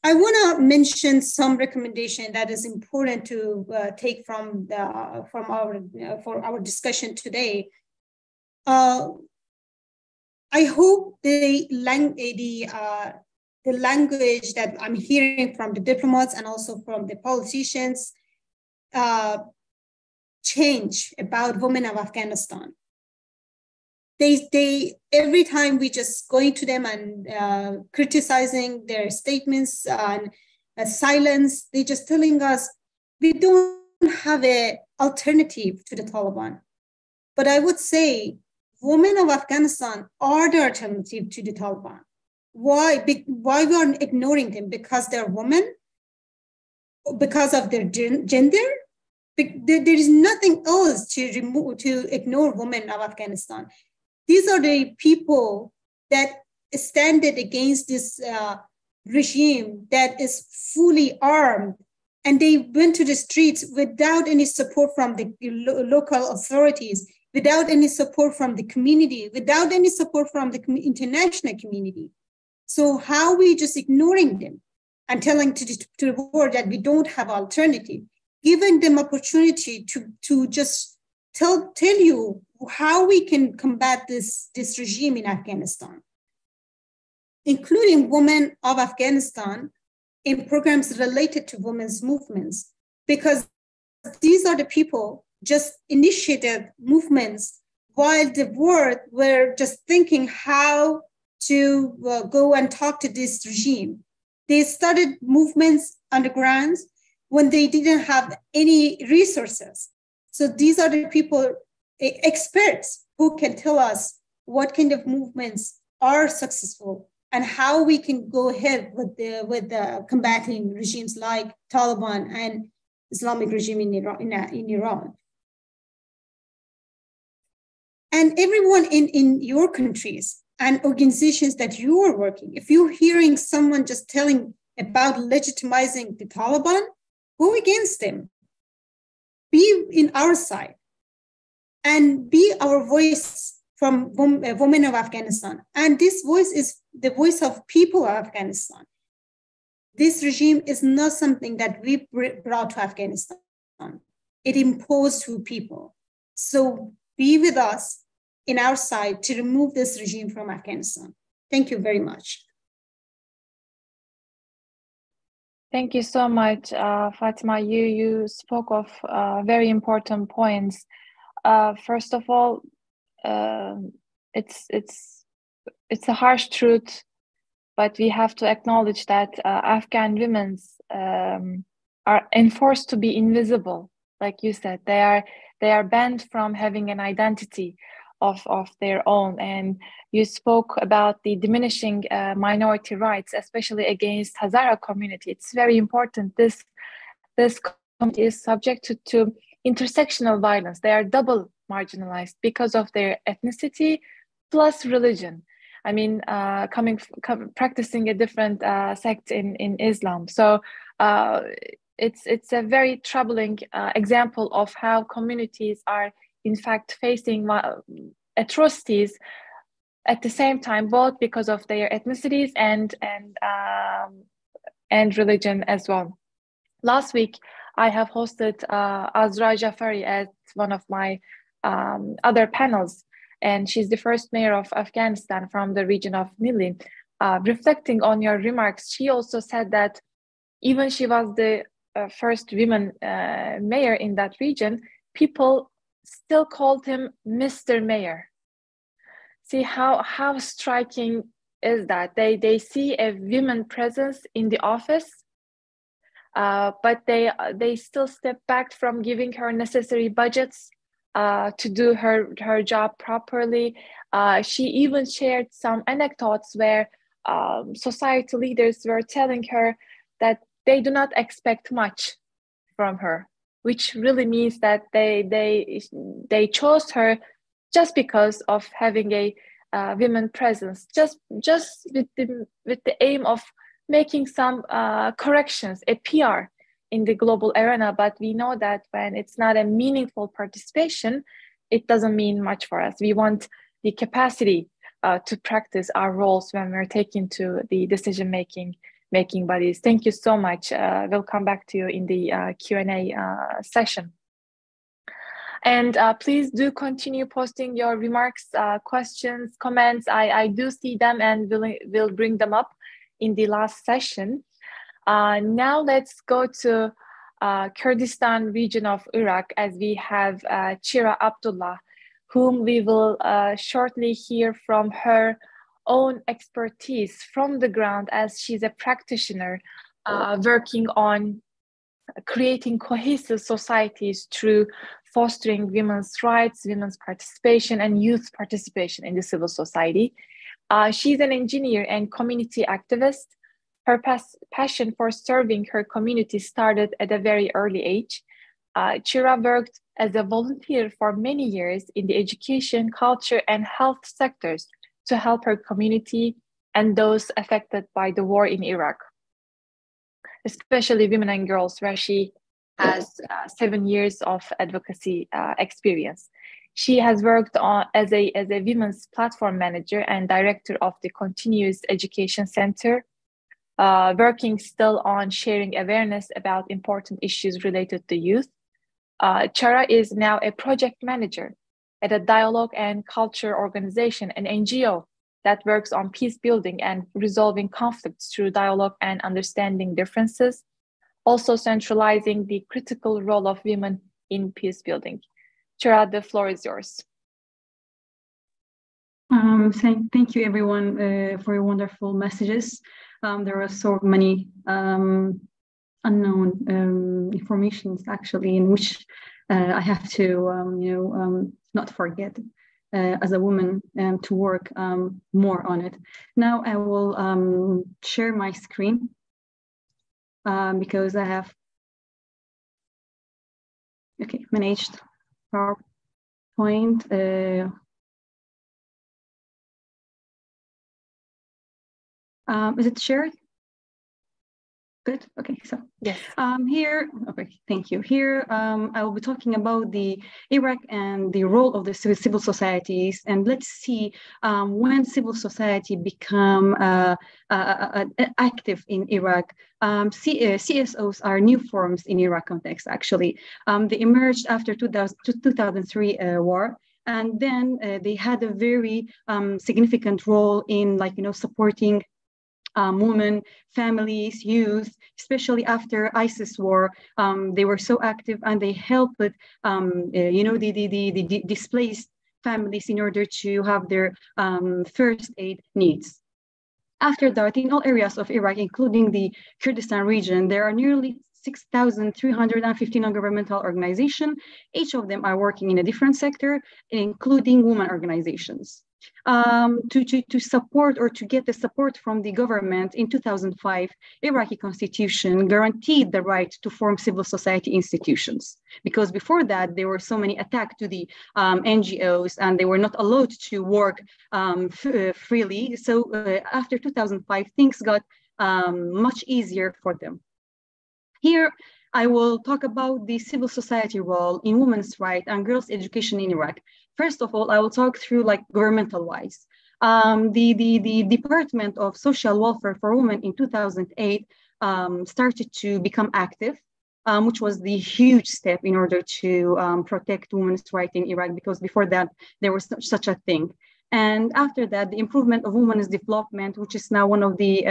I want to mention some recommendation that is important to take from our discussion today. I hope the language that I'm hearing from the diplomats and also from the politicians change about women of Afghanistan. They every time we just going to them and criticizing their statements and silence, they just telling us we don't have an alternative to the Taliban. But I would say women of Afghanistan are the alternative to the Taliban. Why we are ignoring them? Because they're women? Because of their gender? There is nothing else to ignore women of Afghanistan. These are the people that stand against this regime that is fully armed, and they went to the streets without any support from the local authorities, without any support from the community, without any support from the international community. So how are we just ignoring them and telling to the world that we don't have alternative, giving them opportunity to just tell you how we can combat this regime in Afghanistan, including women of Afghanistan in programs related to women's movements, because these are the people just initiated movements while the world were just thinking how to go and talk to this regime. They started movements underground when they didn't have any resources. So these are the people, experts, who can tell us what kind of movements are successful and how we can go ahead with the combating regimes like Taliban and Islamic regime in Iran. And everyone in your countries and organizations that you are working, if you're hearing someone just telling about legitimizing the Taliban, go against them. Be in our side and be our voice from women of Afghanistan. And this voice is the voice of people of Afghanistan. This regime is not something that we brought to Afghanistan. It imposed to people. So be with us in our side to remove this regime from Afghanistan. Thank you very much. Thank you so much, Fatima. You spoke of very important points. First of all, it's a harsh truth, but we have to acknowledge that Afghan women are enforced to be invisible like you said, they are banned from having an identity of their own. And you spoke about the diminishing minority rights, especially against Hazara community. It's very important. This community is subject to intersectional violence. They are double marginalized because of their ethnicity plus religion. I mean, practicing a different sect in Islam. So it's a very troubling example of how communities are in fact facing atrocities at the same time, both because of their ethnicities and religion as well. Last week, I have hosted Azra Jafari at one of my other panels, and she's the first mayor of Afghanistan from the region of Nili. Reflecting on your remarks, she also said that even she was the first woman mayor in that region, people still called him Mr. Mayor. See how striking is that? They see a women presence in the office, but they still step back from giving her necessary budgets to do her job properly. She even shared some anecdotes where society leaders were telling her that they do not expect much from her, which really means that they chose her just because of having a women presence, just with the aim of making some corrections, a PR in the global arena. But we know that when it's not a meaningful participation, it doesn't mean much for us. We want the capacity to practice our roles when we're taken to the decision-making bodies. Thank you so much. We'll come back to you in the Q&A session. And please do continue posting your remarks, questions, comments. I do see them and we'll bring them up in the last session. Now let's go to Kurdistan region of Iraq, as we have Chira Abdullah, whom we will shortly hear from her own expertise from the ground, as she's a practitioner working on creating cohesive societies through fostering women's rights, women's participation, and youth participation in the civil society. She's an engineer and community activist. Her passion for serving her community started at a very early age. Chira worked as a volunteer for many years in the education, culture, and health sectors to help her community and those affected by the war in Iraq, especially women and girls, where she has 7 years of advocacy experience. She has worked as a women's platform manager and director of the Continuous Education Center, working still on sharing awareness about important issues related to youth. Chira is now a project manager at a dialogue and culture organization, an NGO that works on peace building and resolving conflicts through dialogue and understanding differences, also centralizing the critical role of women in peace building. Chira, the floor is yours. Thank you, everyone, for your wonderful messages. There are so many unknown informations, actually, in which I have to, not forget as a woman to work more on it. Now I will share my screen because I have managed PowerPoint. Is it shared? Good. Okay. So yes. Here. Okay. Thank you. Here, I will be talking about the Iraq and the role of the civil societies, and let's see when civil society become active in Iraq. CSOs are new forms in Iraq context. Actually, they emerged after 2003 war. And then they had a very significant role in, supporting women, families, youth, especially after ISIS war. They were so active, and they helped with, the displaced families in order to have their first aid needs. After that, in all areas of Iraq, including the Kurdistan region, there are nearly 6,350 non-governmental organizations. Each of them are working in a different sector, including women organizations. To support or to get the support from the government in 2005, Iraqi constitution guaranteed the right to form civil society institutions, because before that there were so many attacks to the NGOs and they were not allowed to work freely. So after 2005, things got much easier for them. Here, I will talk about the civil society role in women's rights and girls' education in Iraq. First of all, I will talk through like governmental-wise. The Department of Social Welfare for Women in 2008 started to become active, which was the huge step in order to protect women's rights in Iraq, because before that, there was such a thing. And after that, the improvement of women's development, which is now one of the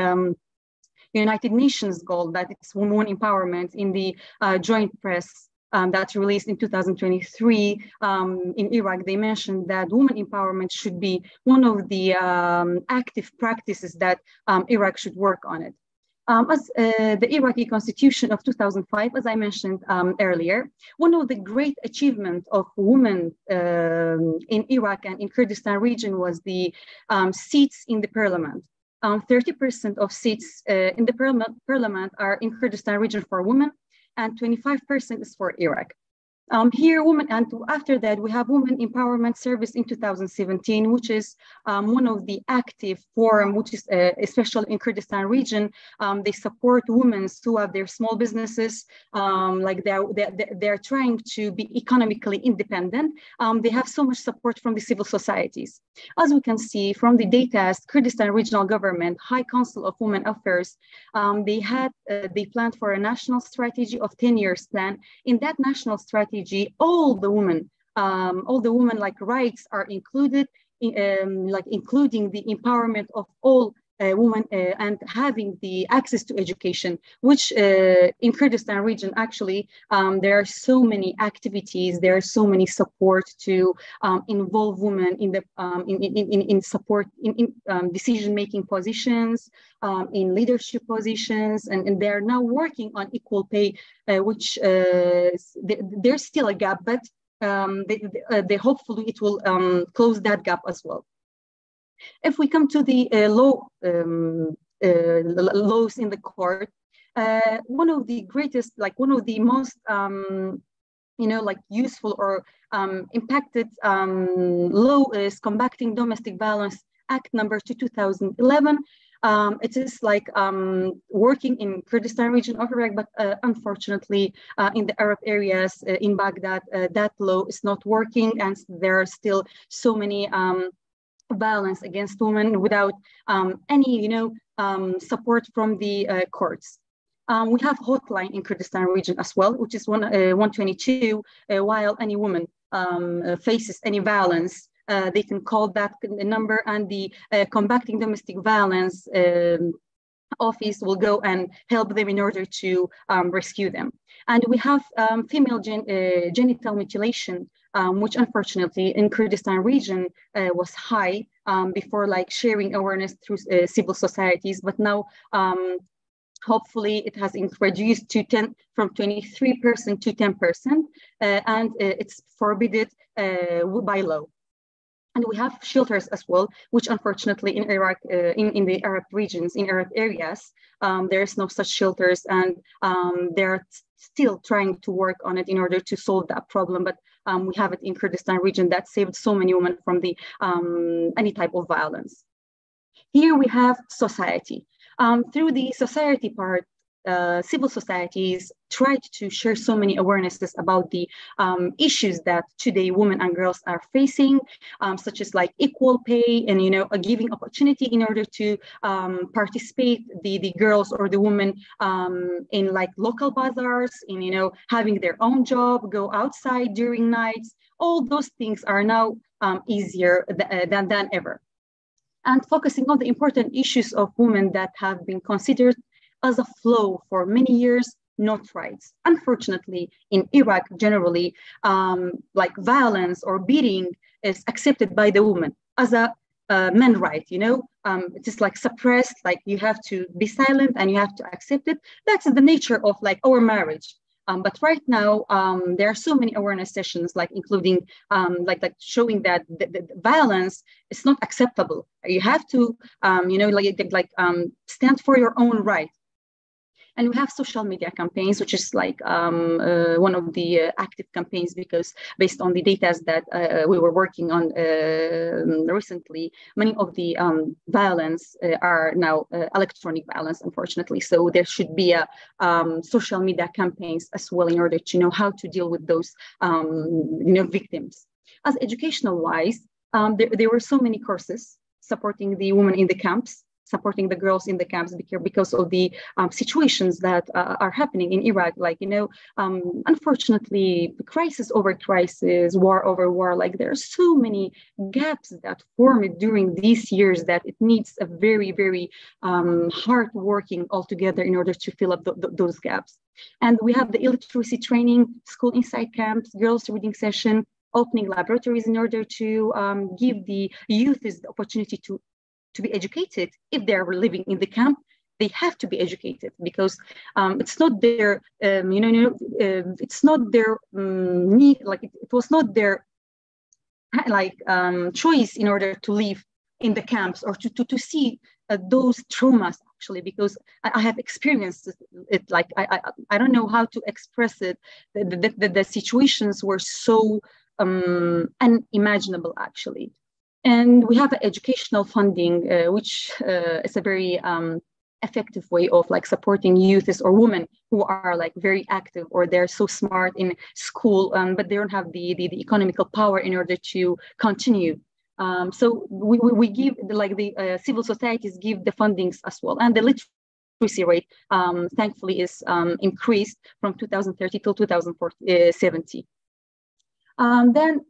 United Nations goal, that it's women empowerment, in the joint press that's released in 2023 in Iraq, they mentioned that women empowerment should be one of the active practices that Iraq should work on it. As the Iraqi constitution of 2005, as I mentioned earlier, one of the great achievements of women in Iraq and in Kurdistan region was the seats in the parliament. 30% of seats in the parliament are in Kurdistan region for women, and 25% is for Iraq. Here, women, and after that, we have Women Empowerment Service in 2017, which is one of the active forum, which is especially in Kurdistan region. They support women who have their small businesses, like they're trying to be economically independent. They have so much support from the civil societies. As we can see from the data, Kurdistan Regional Government, High Council of Women Affairs, they planned for a national strategy of 10 years plan. In that national strategy, all the women like rights are included, like including the empowerment of all women and having the access to education, which in Kurdistan region, actually, there are so many activities, there are so many support to involve women in the in support in decision-making positions, in leadership positions, and they're now working on equal pay, which there's still a gap, but they hopefully it will close that gap as well. If we come to the laws in the court, one of the greatest, like one of the most, like useful or impacted law is Combating Domestic Violence Act number 2011. It is like working in Kurdistan region of Iraq, but unfortunately in the Arab areas in Baghdad, that law is not working, and there are still so many violence against women without any, support from the courts. We have hotline in Kurdistan region as well, which is 122. While any woman faces any violence, they can call that number, and the Combating Domestic Violence office will go and help them in order to rescue them. And we have female genital mutilation, which unfortunately in Kurdistan region was high before, like sharing awareness through civil societies, but now hopefully it has reduced to from 23% to 10%, and it's forbidden by law. And we have shelters as well, which unfortunately in Iraq, in the Arab regions, in Arab areas, there's no such shelters, and they're still trying to work on it in order to solve that problem. But we have it in Kurdistan region that saved so many women from the any type of violence. Here we have society. Through the society part, civil societies tried to share so many awarenesses about the issues that today women and girls are facing, such as like equal pay and a giving opportunity in order to participate the girls or the women in like local bazaars, in having their own job, go outside during nights. All those things are now easier than ever. And focusing on the important issues of women that have been considered as a flaw for many years, not rights. Unfortunately, in Iraq generally, like violence or beating is accepted by the woman as a men right, it is like suppressed, like you have to be silent and you have to accept it. That's the nature of like our marriage. But right now, there are so many awareness sessions, like including like showing that the violence is not acceptable. You have to, stand for your own right. And we have social media campaigns, which is like one of the active campaigns, because based on the data that we were working on recently, many of the violence are now electronic violence, unfortunately. So there should be a social media campaigns as well in order to know how to deal with those victims. As educational wise, there were so many courses supporting the women in the camps, supporting the girls in the camps, because of the situations that are happening in Iraq. Like, unfortunately, crisis over crisis, war over war, like there are so many gaps that formed during these years that it needs a very, very hard working altogether in order to fill up those gaps. And we have the illiteracy training, school inside camps, girls reading session, opening laboratories in order to give the youth the opportunity to be educated. If they're living in the camp, they have to be educated, because it's not their it's not their need, like it was not their choice in order to live in the camps or to see those traumas, actually, because I have experienced it. Like I don't know how to express it. The situations were so unimaginable, actually. And we have educational funding, which is a very effective way of like supporting youths or women who are like very active, or they're so smart in school, but they don't have the economical power in order to continue. So we give the civil societies give the fundings as well, and the literacy rate thankfully is increased from 2030 till 2070. Then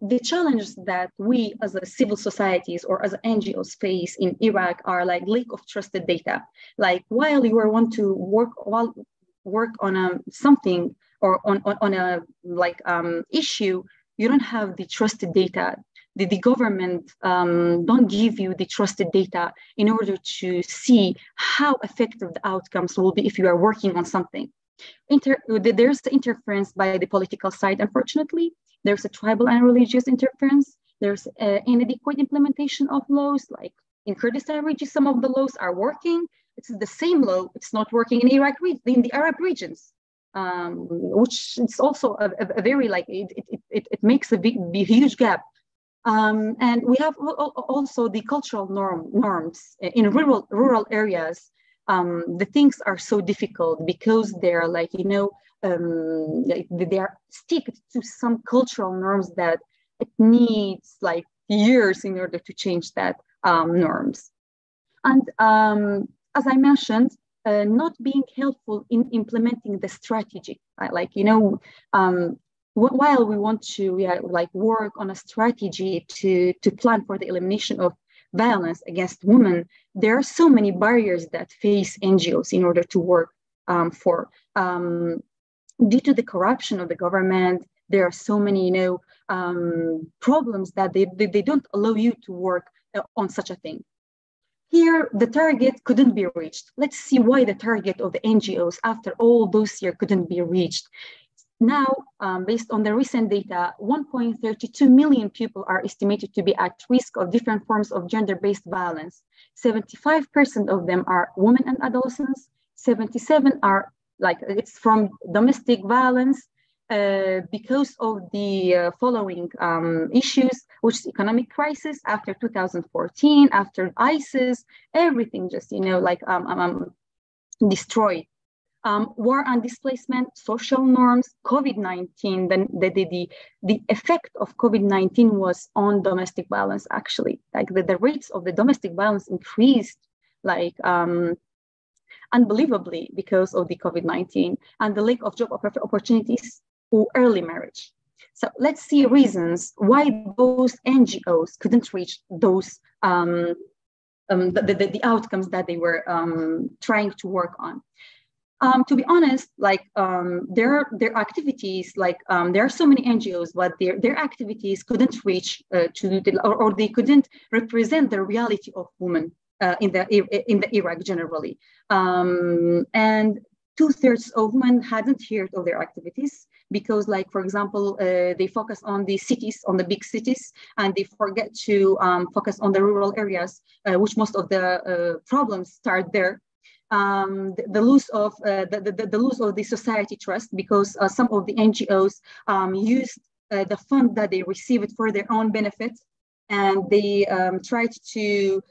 the challenges that we as a civil societies or as NGOs face in Iraq are like lack of trusted data. Like while you want to work on something or on a issue, you don't have the trusted data. The government don't give you the trusted data in order to see how effective the outcomes will be if you are working on something. There's the interference by the political side, unfortunately. There's a tribal and religious interference. There's inadequate implementation of laws. Like in Kurdistan region, some of the laws are working. It's the same law. It's not working in Iraq, in the Arab regions, which is also a very it makes a huge gap. And we have also the cultural norms in rural areas. The things are so difficult because they're they are stick to some cultural norms that it needs like years in order to change that norms. And as I mentioned, not being helpful in implementing the strategy. While we want to work on a strategy to plan for the elimination of violence against women, there are so many barriers that face NGOs in order to work due to the corruption of the government. There are so many problems that they don't allow you to work on such a thing. Here, the target couldn't be reached. Let's see why the target of the NGOs after all those years couldn't be reached. Now, based on the recent data, 1.32 million people are estimated to be at risk of different forms of gender-based violence. 75% of them are women and adolescents. 77 are it's from domestic violence because of the following issues, which is economic crisis after 2014, after ISIS, everything just, destroyed. War and displacement, social norms, COVID-19, then the effect of COVID-19 was on domestic violence, actually. Like the rates of the domestic violence increased unbelievably because of the COVID-19 and the lack of job opportunities or early marriage. So let's see reasons why those NGOs couldn't reach those the outcomes that they were trying to work on. To be honest, like their activities, like there are so many NGOs, but their activities couldn't reach to the, or they couldn't represent the reality of women in the Iraq generally, and 2/3 of women hadn't heard of their activities because, like for example, they focus on the cities, on the big cities, and they forget to focus on the rural areas, which most of the problems start there. The loss of the loss of the society trust because some of the NGOs used the fund that they received for their own benefit, and they tried to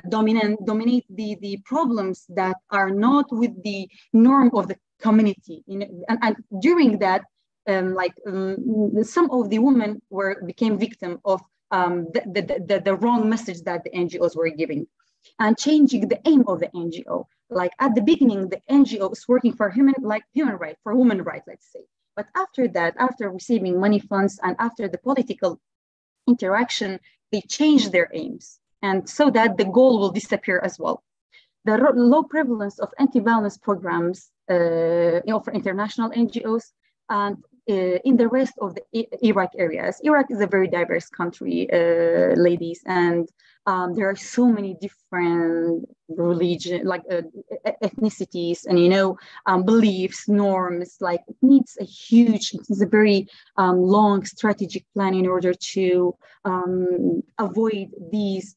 dominate the problems that are not with the norm of the community. You know, and during that, some of the women became victim of the wrong message that the NGOs were giving, and changing the aim of the NGO. Like at the beginning, the NGO is working for human rights, for women rights, let's say. But after that, after receiving money funds and after the political interaction, they change their aims, and so that the goal will disappear as well. The low prevalence of anti-violence programs, for international NGOs, and in the rest of the Iraq areas. Iraq is a very diverse country, ladies, and there are so many different ethnicities, and beliefs, norms. Like it needs a very long strategic plan in order to avoid these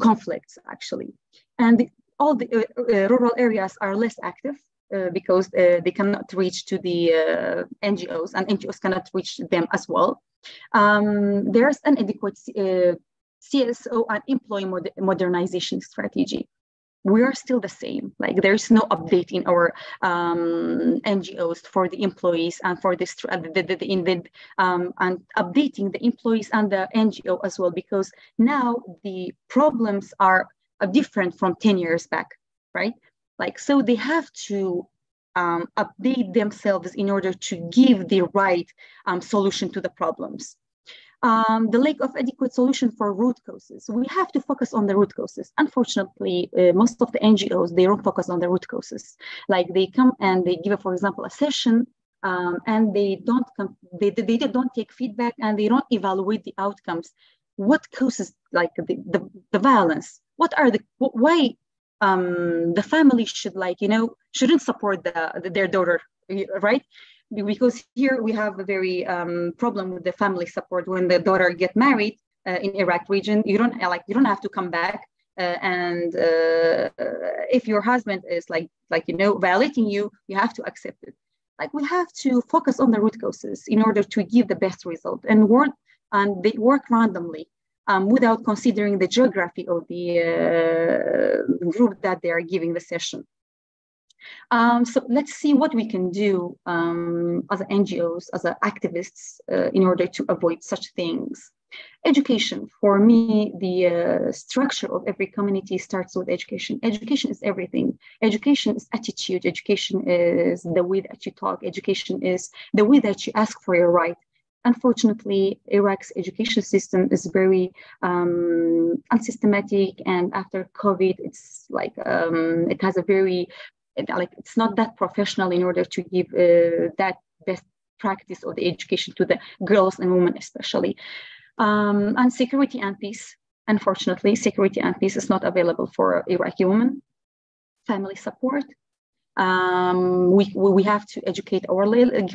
conflicts actually. And all the rural areas are less active. Because they cannot reach to the NGOs, and NGOs cannot reach them as well. There's an adequate CSO and employee modernization strategy. We are still the same. Like there's no update in our NGOs for the employees and for this and updating the employees and the NGO as well, because now the problems are different from 10 years back, right? Like, so they have to update themselves in order to give the right solution to the problems. The lack of adequate solution for root causes. We have to focus on the root causes. Unfortunately, most of the NGOs, they don't focus on the root causes. Like they come and they give, for example, a session, and they don't take feedback, and they don't evaluate the outcomes. What causes like the violence? Why the family shouldn't support their daughter, right? Because here we have a very problem with the family support. When the daughter get married in Iraq region, you don't have to come back, and if your husband is violating you, you have to accept it. Like we have to focus on the root causes in order to give the best result, and they work randomly. Without considering the geography of the group that they are giving the session. So let's see what we can do as NGOs, as activists, in order to avoid such things. Education. For me, the structure of every community starts with education. Education is everything. Education is attitude. Education is the way that you talk. Education is the way that you ask for your right. Unfortunately, Iraq's education system is very unsystematic, and after COVID, it's it has a very it's not that professional in order to give that best practice of the education to the girls and women especially. And security and peace. Unfortunately, security and peace is not available for Iraqi women. Family support. We have to educate our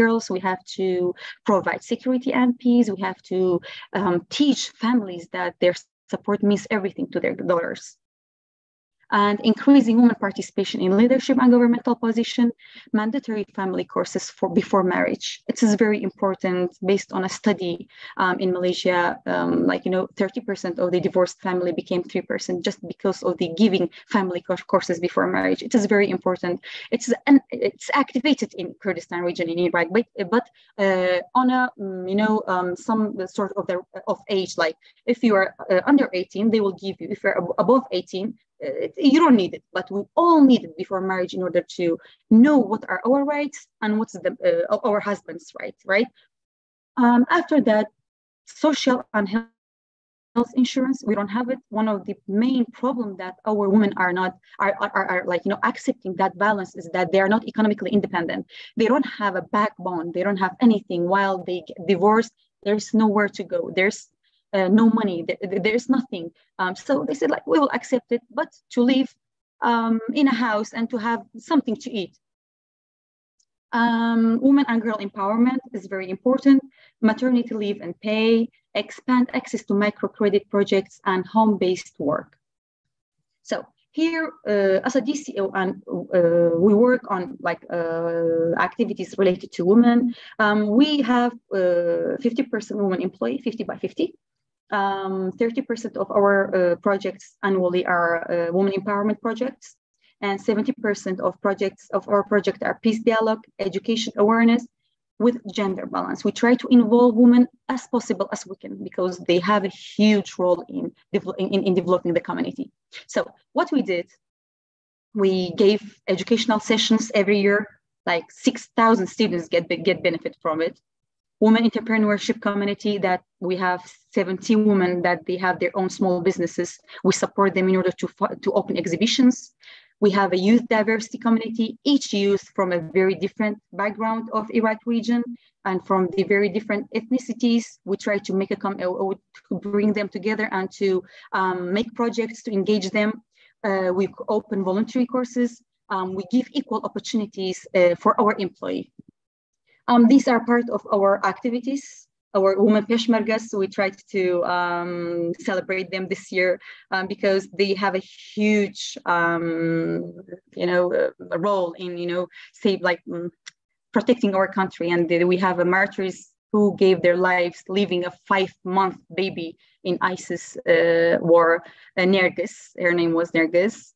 girls. We have to provide security and peace. We have to teach families that their support means everything to their daughters. And increasing women participation in leadership and governmental position, mandatory family courses before marriage. It is very important. Based on a study in Malaysia, 30% of the divorced family became 3% just because of the giving family courses before marriage. It is very important. It's activated in Kurdistan region in Iraq, but on a some sort of age. Like if you are under 18, they will give you. If you're above 18. You don't need it, but we all need it before marriage in order to know what are our rights and what's our husband's rights, right? After that, social and health health insurance. We don't have it. One of the main problem that our women are not like, you know, accepting that balance is that they are not economically independent. They don't have a backbone. They don't have anything. While they get divorced, there's nowhere to go. There's no money. There's nothing. So they said, like, we will accept it, but to live in a house and to have something to eat. Women and girl empowerment is very important. Maternity leave and pay, expand access to microcredit projects and home-based work. So here, as a DCO, and we work on like activities related to women. We have 50% women employee, 50 by 50. 30% of our projects annually are women empowerment projects, and 70% of our project are peace dialogue, education awareness with gender balance. We try to involve women as possible as we can because they have a huge role in developing the community. So what we did, we gave educational sessions every year, like 6,000 students get benefit from it. Women entrepreneurship community, that we have 70 women that they have their own small businesses. We support them in order to open exhibitions. We have a youth diversity community, each youth from a very different background of Iraq region and from the very different ethnicities. We try to bring them together and to make projects to engage them. We open voluntary courses. We give equal opportunities for our employee. These are part of our activities. Our women Peshmergas, we tried to celebrate them this year because they have a huge, role in, protecting our country. And we have martyrs who gave their lives, leaving a 5-month baby in ISIS war. Nergis, her name was Nergis.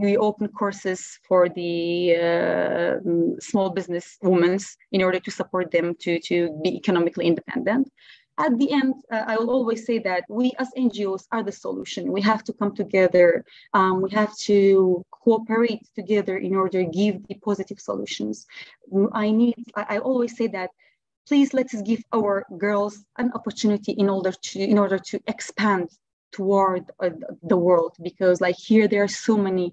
We open courses for the small business women in order to support them to be economically independent. At the end, I will always say that we as NGOs are the solution. We have to come together. We have to cooperate together in order to give the positive solutions. I always say that please let's give our girls an opportunity in order to expand toward the world, because like here there are so many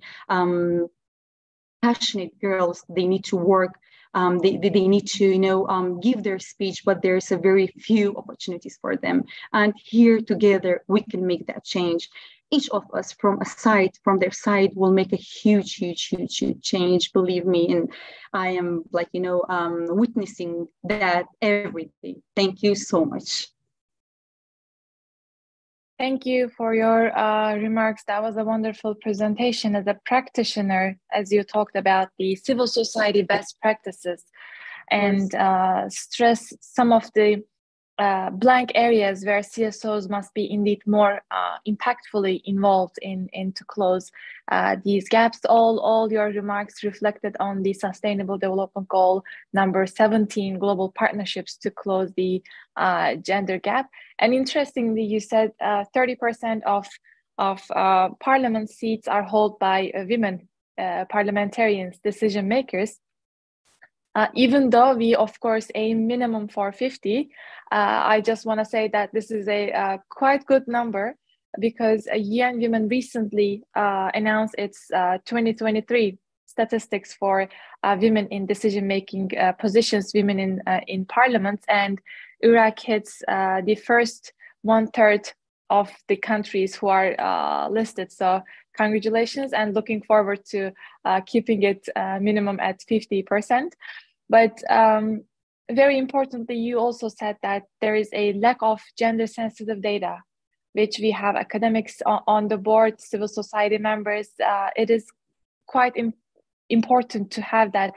passionate girls. They need to work, they need to give their speech, but there's a very few opportunities for them, and here together we can make that change. Each of us from their side will make a huge change, believe me. And I am witnessing that every day. Thank you so much. Thank you for your remarks. That was a wonderful presentation. As a practitioner, as you talked about the civil society best practices and stress some of the blank areas where CSOs must be indeed more impactfully involved in to close these gaps. All your remarks reflected on the Sustainable Development Goal number 17, global partnerships to close the gender gap. And interestingly, you said 30% of parliament seats are held by women parliamentarians, decision makers. Even though we, of course, aim minimum for 50, I just want to say that this is a quite good number, because UN Women recently announced its 2023 statistics for women in decision-making positions, women in parliaments, and Iraq hits the first 1/3 of the countries who are listed. So congratulations, and looking forward to keeping it minimum at 50%. But very importantly, you also said that there is a lack of gender-sensitive data, which we have academics on the board, civil society members. It is quite important to have that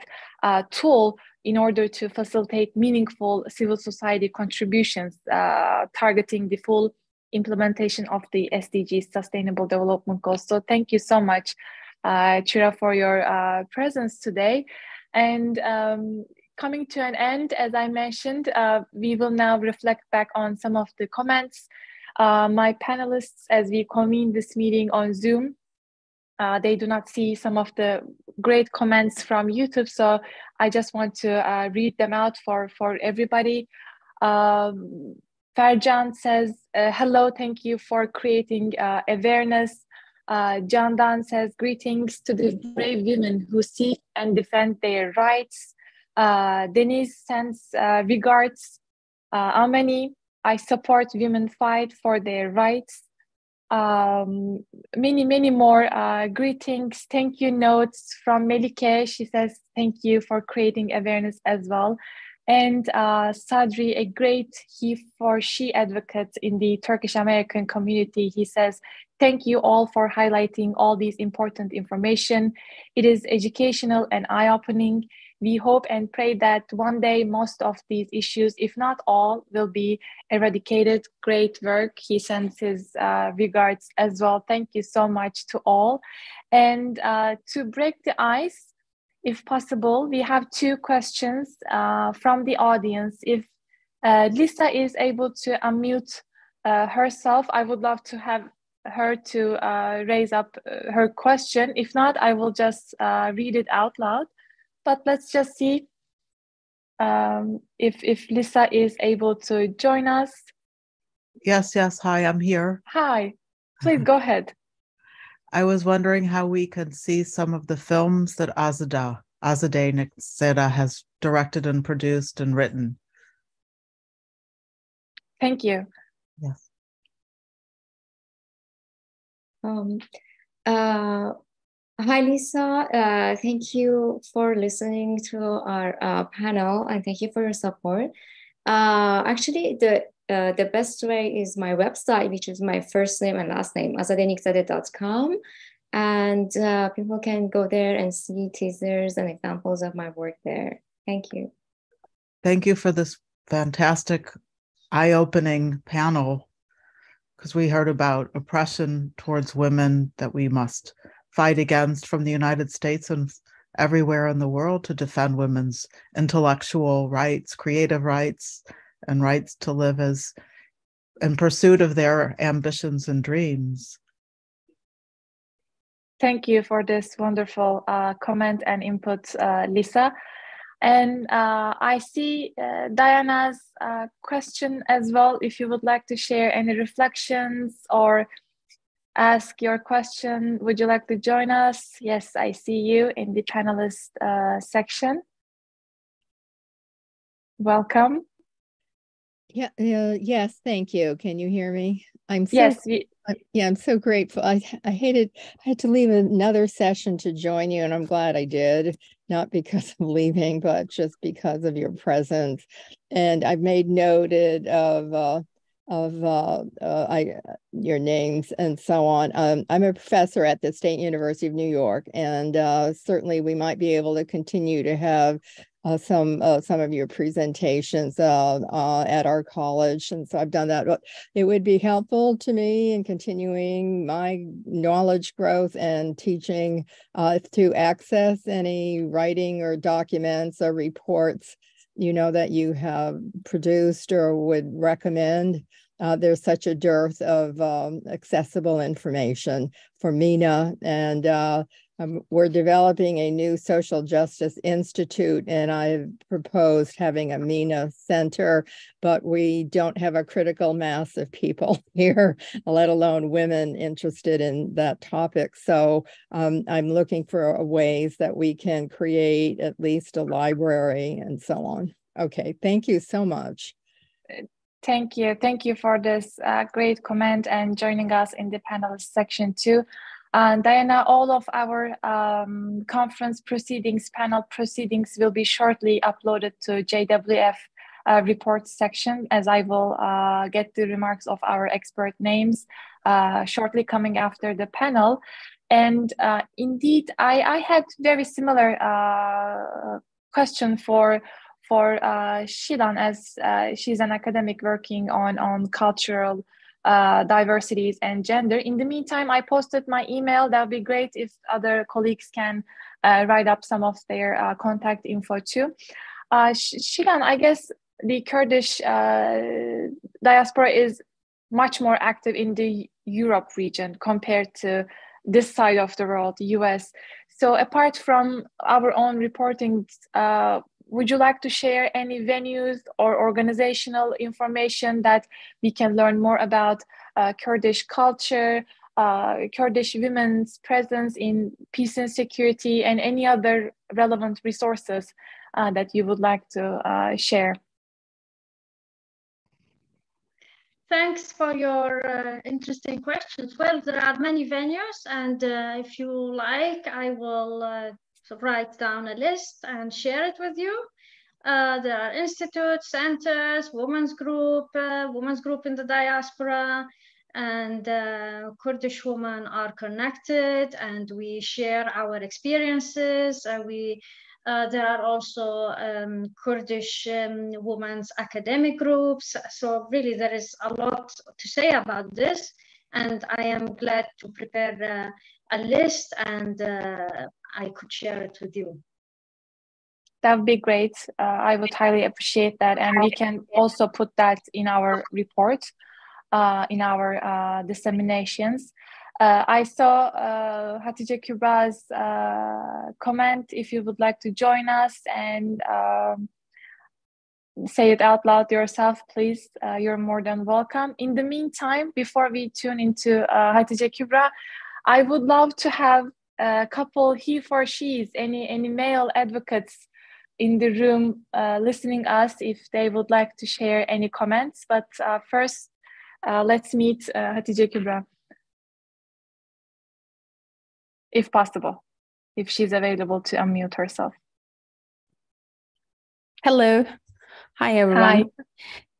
tool in order to facilitate meaningful civil society contributions, targeting the full implementation of the SDGs, Sustainable Development Goals. So thank you so much, Chira, for your presence today. And coming to an end, as I mentioned, we will now reflect back on some of the comments. My panelists, as we convene this meeting on Zoom, they do not see some of the great comments from YouTube, so I just want to read them out for everybody. Farjan says, hello, thank you for creating awareness. Jandan says, greetings to the brave women who seek and defend their rights. Denise sends regards. Amani, I support women fight for their rights. Many more greetings, thank you notes from Melike. She says, thank you for creating awareness as well. And Sadri, a great he for she advocate in the Turkish American community, he says, thank you all for highlighting all these important information. It is educational and eye-opening. We hope and pray that one day most of these issues, if not all, will be eradicated. Great work. He sends his regards as well. Thank you so much to all. And to break the ice, if possible, we have 2 questions from the audience. If Lisa is able to unmute herself, I would love to have her to raise up her question. If not, I will just read it out loud. But let's just see if Lisa is able to join us. Yes, hi, I'm here. Hi, please go ahead. I was wondering how we could see some of the films that Azadeh Nexeda has directed and produced and written. Thank you. Yes. Hi, Lisa. Thank you for listening to our panel, and thank you for your support. Actually, the best way is my website, which is my first name and last name, azadehnexeda.com. And people can go there and see teasers and examples of my work there. Thank you. Thank you for this fantastic, eye-opening panel, because we heard about oppression towards women that we must fight against from the United States and everywhere in the world to defend women's intellectual rights, creative rights, and rights to live as in pursuit of their ambitions and dreams. Thank you for this wonderful comment and input, Lisa. And I see Diana's question as well. If you would like to share any reflections or ask your question, would you like to join us? Yes, I see you in the panelist section. Welcome. Yeah. Yes. Thank you. Can you hear me? I'm so grateful. I had to leave another session to join you, and I'm glad I did. Not because of leaving, but just because of your presence. And I've made noted of your names and so on. I'm a professor at the State University of New York, and certainly we might be able to continue to have some of your presentations at our college, and so I've done that. It would be helpful to me in continuing my knowledge growth and teaching to access any writing or documents or reports that you have produced or would recommend. There's such a dearth of accessible information for MENA, and we're developing a new social justice institute, and I've proposed having a MENA center, but we don't have a critical mass of people here, let alone women interested in that topic. So I'm looking for ways that we can create at least a library and so on. Okay, thank you so much. Thank you. Thank you for this great comment and joining us in the panelist section too. Diana, all of our conference proceedings, panel proceedings will be shortly uploaded to JWF reports section, as I will get the remarks of our expert names shortly coming after the panel. And indeed, I had very similar question for Shilan, as she's an academic working on cultural diversities and gender. In the meantime, I posted my email. That would be great if other colleagues can write up some of their contact info too. Shilan, I guess the Kurdish diaspora is much more active in the Europe region compared to this side of the world, the US. So apart from our own reporting, would you like to share any venues or organizational information that we can learn more about Kurdish culture, Kurdish women's presence in peace and security, and any other relevant resources that you would like to share? Thanks for your interesting questions. Well, there are many venues, and if you like, I will write down a list and share it with you. There are institutes, centers, women's group in the diaspora, and Kurdish women are connected, and we share our experiences. There are also Kurdish women's academic groups. So really there is a lot to say about this. And I am glad to prepare a list, and I could share it with you. That would be great. I would highly appreciate that. And we can also put that in our report, in our disseminations. I saw Hatice Kübra's comment. If you would like to join us and say it out loud yourself, please, you're more than welcome. In the meantime, before we tune into Hatice Kübra, I would love to have a couple he for she's, any male advocates in the room listening us if they would like to share any comments. But first, let's meet Hatice Kübra, if possible, if she's available to unmute herself. Hello. Hi, everyone.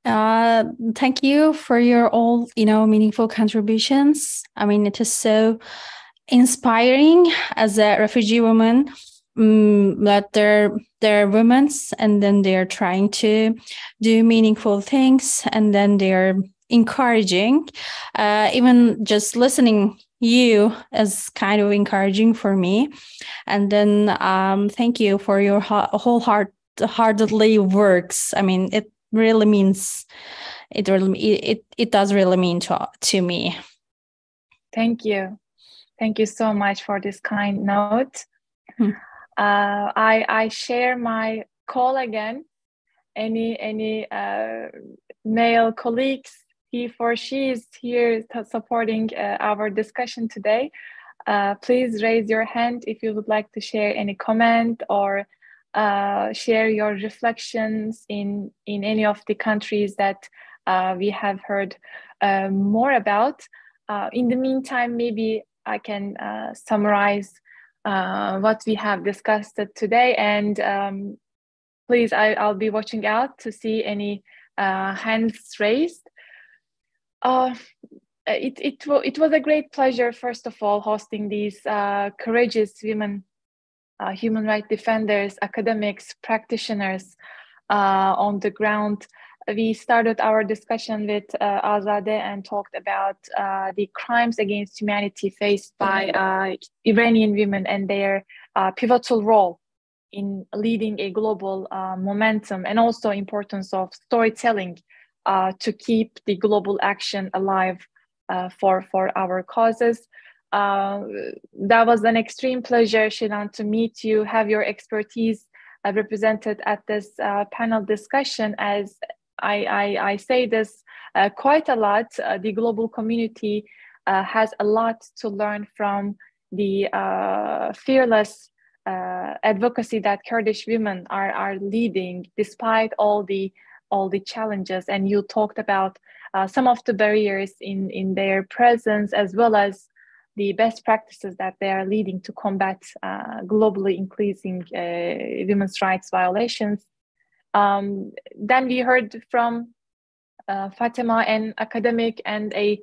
Hi. Thank you for your all, meaningful contributions. I mean, it is so inspiring as a refugee woman that they're women, and then they're trying to do meaningful things, and then they're encouraging. Even just listening you is kind of encouraging for me. And then thank you for your wholeheartedly works. I mean, it really means it does really mean to me. Thank you so much for this kind note. I share my call again. Any male colleagues, he for she is here supporting our discussion today. Please raise your hand if you would like to share any comment or share your reflections in any of the countries that we have heard more about. In the meantime, maybe I can summarize what we have discussed today, and please, I'll be watching out to see any hands raised. It was a great pleasure, first of all, hosting these courageous women, human rights defenders, academics, practitioners on the ground. We started our discussion with Azadeh and talked about the crimes against humanity faced by Iranian women and their pivotal role in leading a global momentum, and also importance of storytelling to keep the global action alive for our causes. That was an extreme pleasure, Shilan, to meet you, have your expertise represented at this panel discussion. As I say this quite a lot, the global community has a lot to learn from the fearless advocacy that Kurdish women are leading, despite all the challenges. And you talked about some of the barriers in their presence, as well as the best practices that they are leading to combat globally increasing women's rights violations. Then we heard from Fatima, an academic and a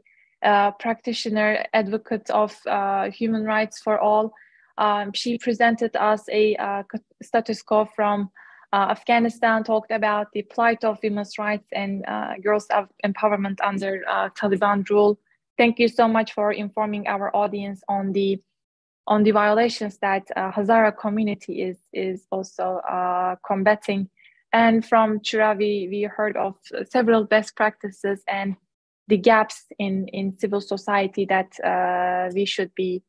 practitioner advocate of human rights for all. She presented us a status quo from Afghanistan, talked about the plight of women's rights and girls' empowerment under Taliban rule. Thank you so much for informing our audience on the violations that Hazara community is also combating. And from Chura, we heard of several best practices and the gaps in civil society that we should be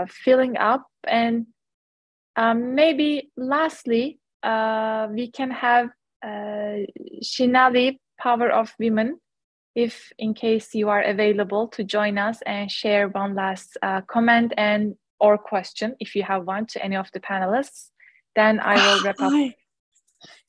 filling up. And Maybe lastly, we can have Shinali, Power of Women, if in case you are available to join us and share one last comment and or question, if you have one, to any of the panelists, then I will wrap up. Hi.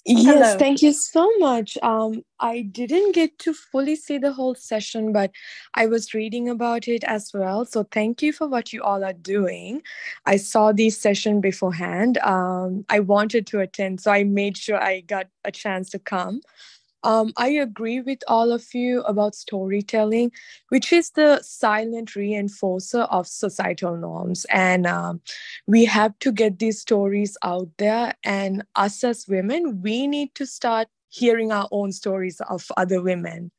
Yes, Hello. thank you so much. I didn't get to fully see the whole session, but I was reading about it as well. So thank you for what you all are doing. I saw the session beforehand. I wanted to attend, so I made sure I got a chance to come. I agree with all of you about storytelling, which is the silent reinforcer of societal norms. And we have to get these stories out there. And us as women, we need to start hearing our own stories of other women.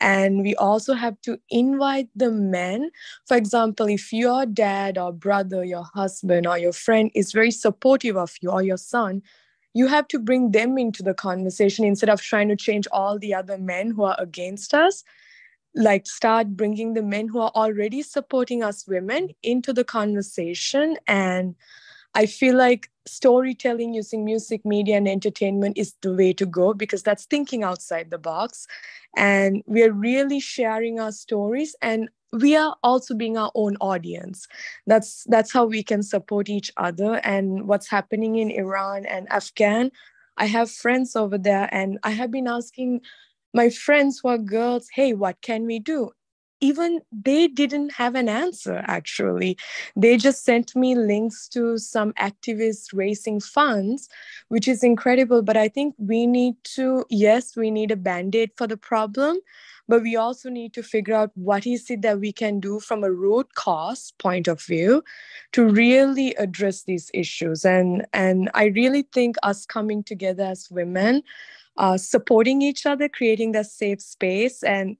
And we also have to invite the men. For example, if your dad or brother, your husband or your friend is very supportive of you, or your son, you have to bring them into the conversation instead of trying to change all the other men who are against us. Like, start bringing the men who are already supporting us women into the conversation. And I feel like storytelling using music, media, and entertainment is the way to go, because that's thinking outside the box. And we're really sharing our stories, and we are also being our own audience. That's how we can support each other. And what's happening in Iran and Afghan, I have friends over there, and I have been asking my friends who are girls, hey, what can we do? Even they didn't have an answer, actually. They just sent me links to some activists raising funds, which is incredible. But I think we need a Band-Aid for the problem, but we also need to figure out what is it that we can do from a root cause point of view to really address these issues. And I really think us coming together as women, supporting each other, creating that safe space, and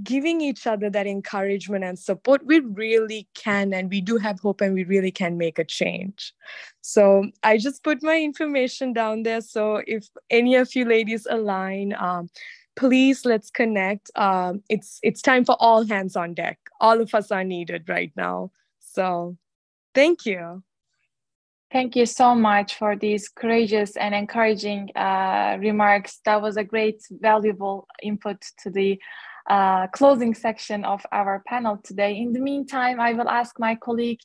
giving each other that encouragement and support, we really can, and we do have hope, and we really can make a change. So I just put my information down there. So if any of you ladies align, please, let's connect. It's time for all hands on deck. All of us are needed right now. So thank you. Thank you so much for these courageous and encouraging remarks. That was a great, valuable input to the closing section of our panel today. In the meantime, I will ask my colleague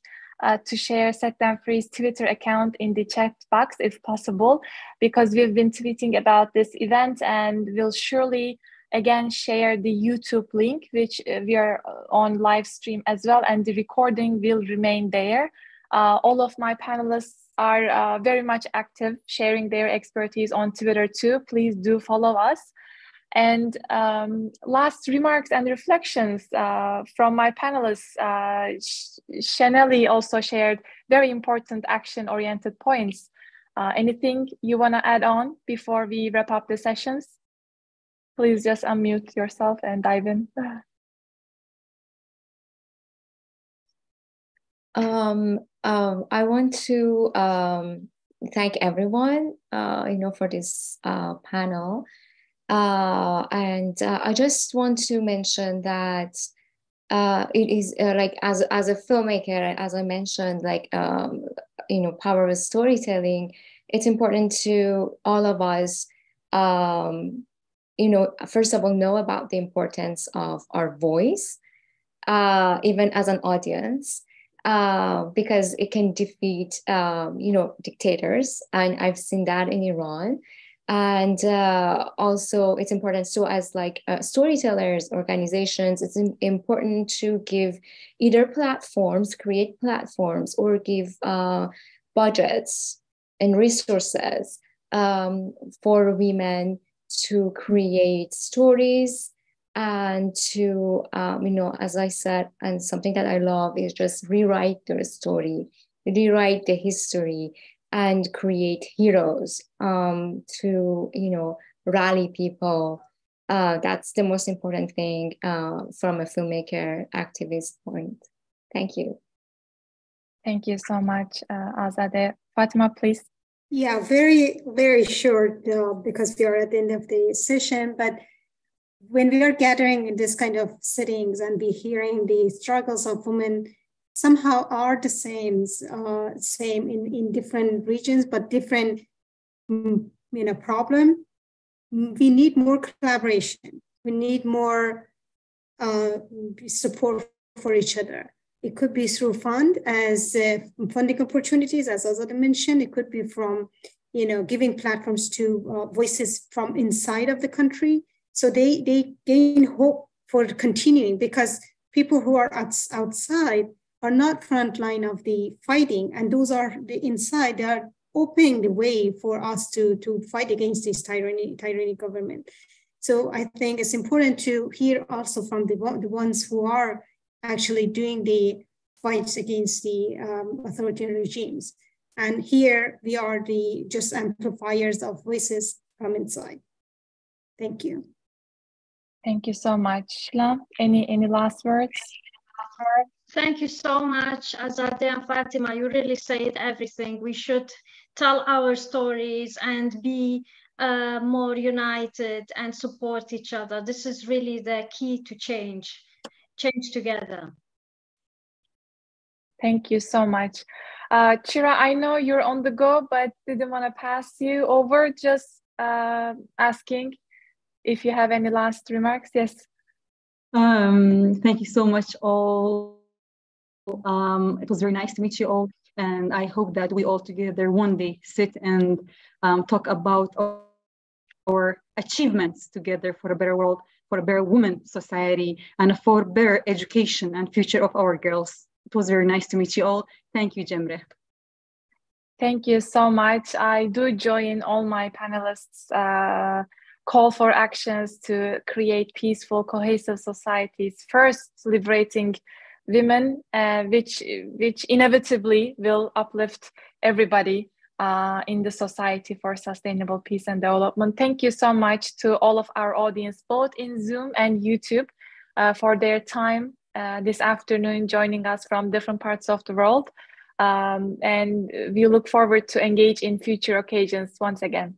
to share Set Them Free's Twitter account in the chat box, if possible, because we've been tweeting about this event, and we'll surely again share the YouTube link, which we are on live stream as well, and the recording will remain there. All of my panelists are very much active, sharing their expertise on Twitter too. Please do follow us. And last remarks and reflections from my panelists. Shaneli also shared very important action-oriented points. Anything you want to add on before we wrap up the sessions? Please just unmute yourself and dive in. I want to thank everyone, for this panel. And I just want to mention that it is like as a filmmaker, as I mentioned, like, power of storytelling, it's important to all of us, first of all, know about the importance of our voice, even as an audience. Because it can defeat, dictators. And I've seen that in Iran. And also it's important too, as like storytellers, organizations, it's important to give either create platforms, or give budgets and resources for women to create stories, and to, as I said, and something that I love is just rewrite their story, rewrite the history, and create heroes to, rally people. That's the most important thing from a filmmaker activist point. Thank you. Thank you so much, Azadeh. Fatima, please. Yeah, very, very short, because we are at the end of the session, but when we are gathering in this kind of settings and be hearing the struggles of women, somehow are the same in different regions, but different problem. We need more collaboration. We need more support for each other. It could be through funding opportunities, as Azadeh mentioned. It could be from, giving platforms to voices from inside of the country. So they gain hope for continuing, because people who are outside are not front line of the fighting, and those are the inside. They are opening the way for us to fight against this tyranny government. So I think it's important to hear also from the ones who are actually doing the fights against the authoritarian regimes. And here we are the just amplifiers of voices from inside. Thank you. Thank you so much. Shla, any last words? Thank you so much, Azadeh and Fatima. You really said everything. We should tell our stories and be more united and support each other. This is really the key to change together. Thank you so much. Chira, I know you're on the go, but didn't want to pass you over. Just asking if you have any last remarks. Yes. Thank you so much, all. It was very nice to meet you all. And I hope that we all together one day sit and talk about our achievements together for a better world, for a better women society, and for better education and future of our girls. It was very nice to meet you all. Thank you, Jemre. Thank you so much. I do join all my panelists' call for actions to create peaceful, cohesive societies, first liberating women, which inevitably will uplift everybody in the society for sustainable peace and development. Thank you so much to all of our audience, both in Zoom and YouTube, for their time this afternoon, joining us from different parts of the world. And we look forward to engage in future occasions once again.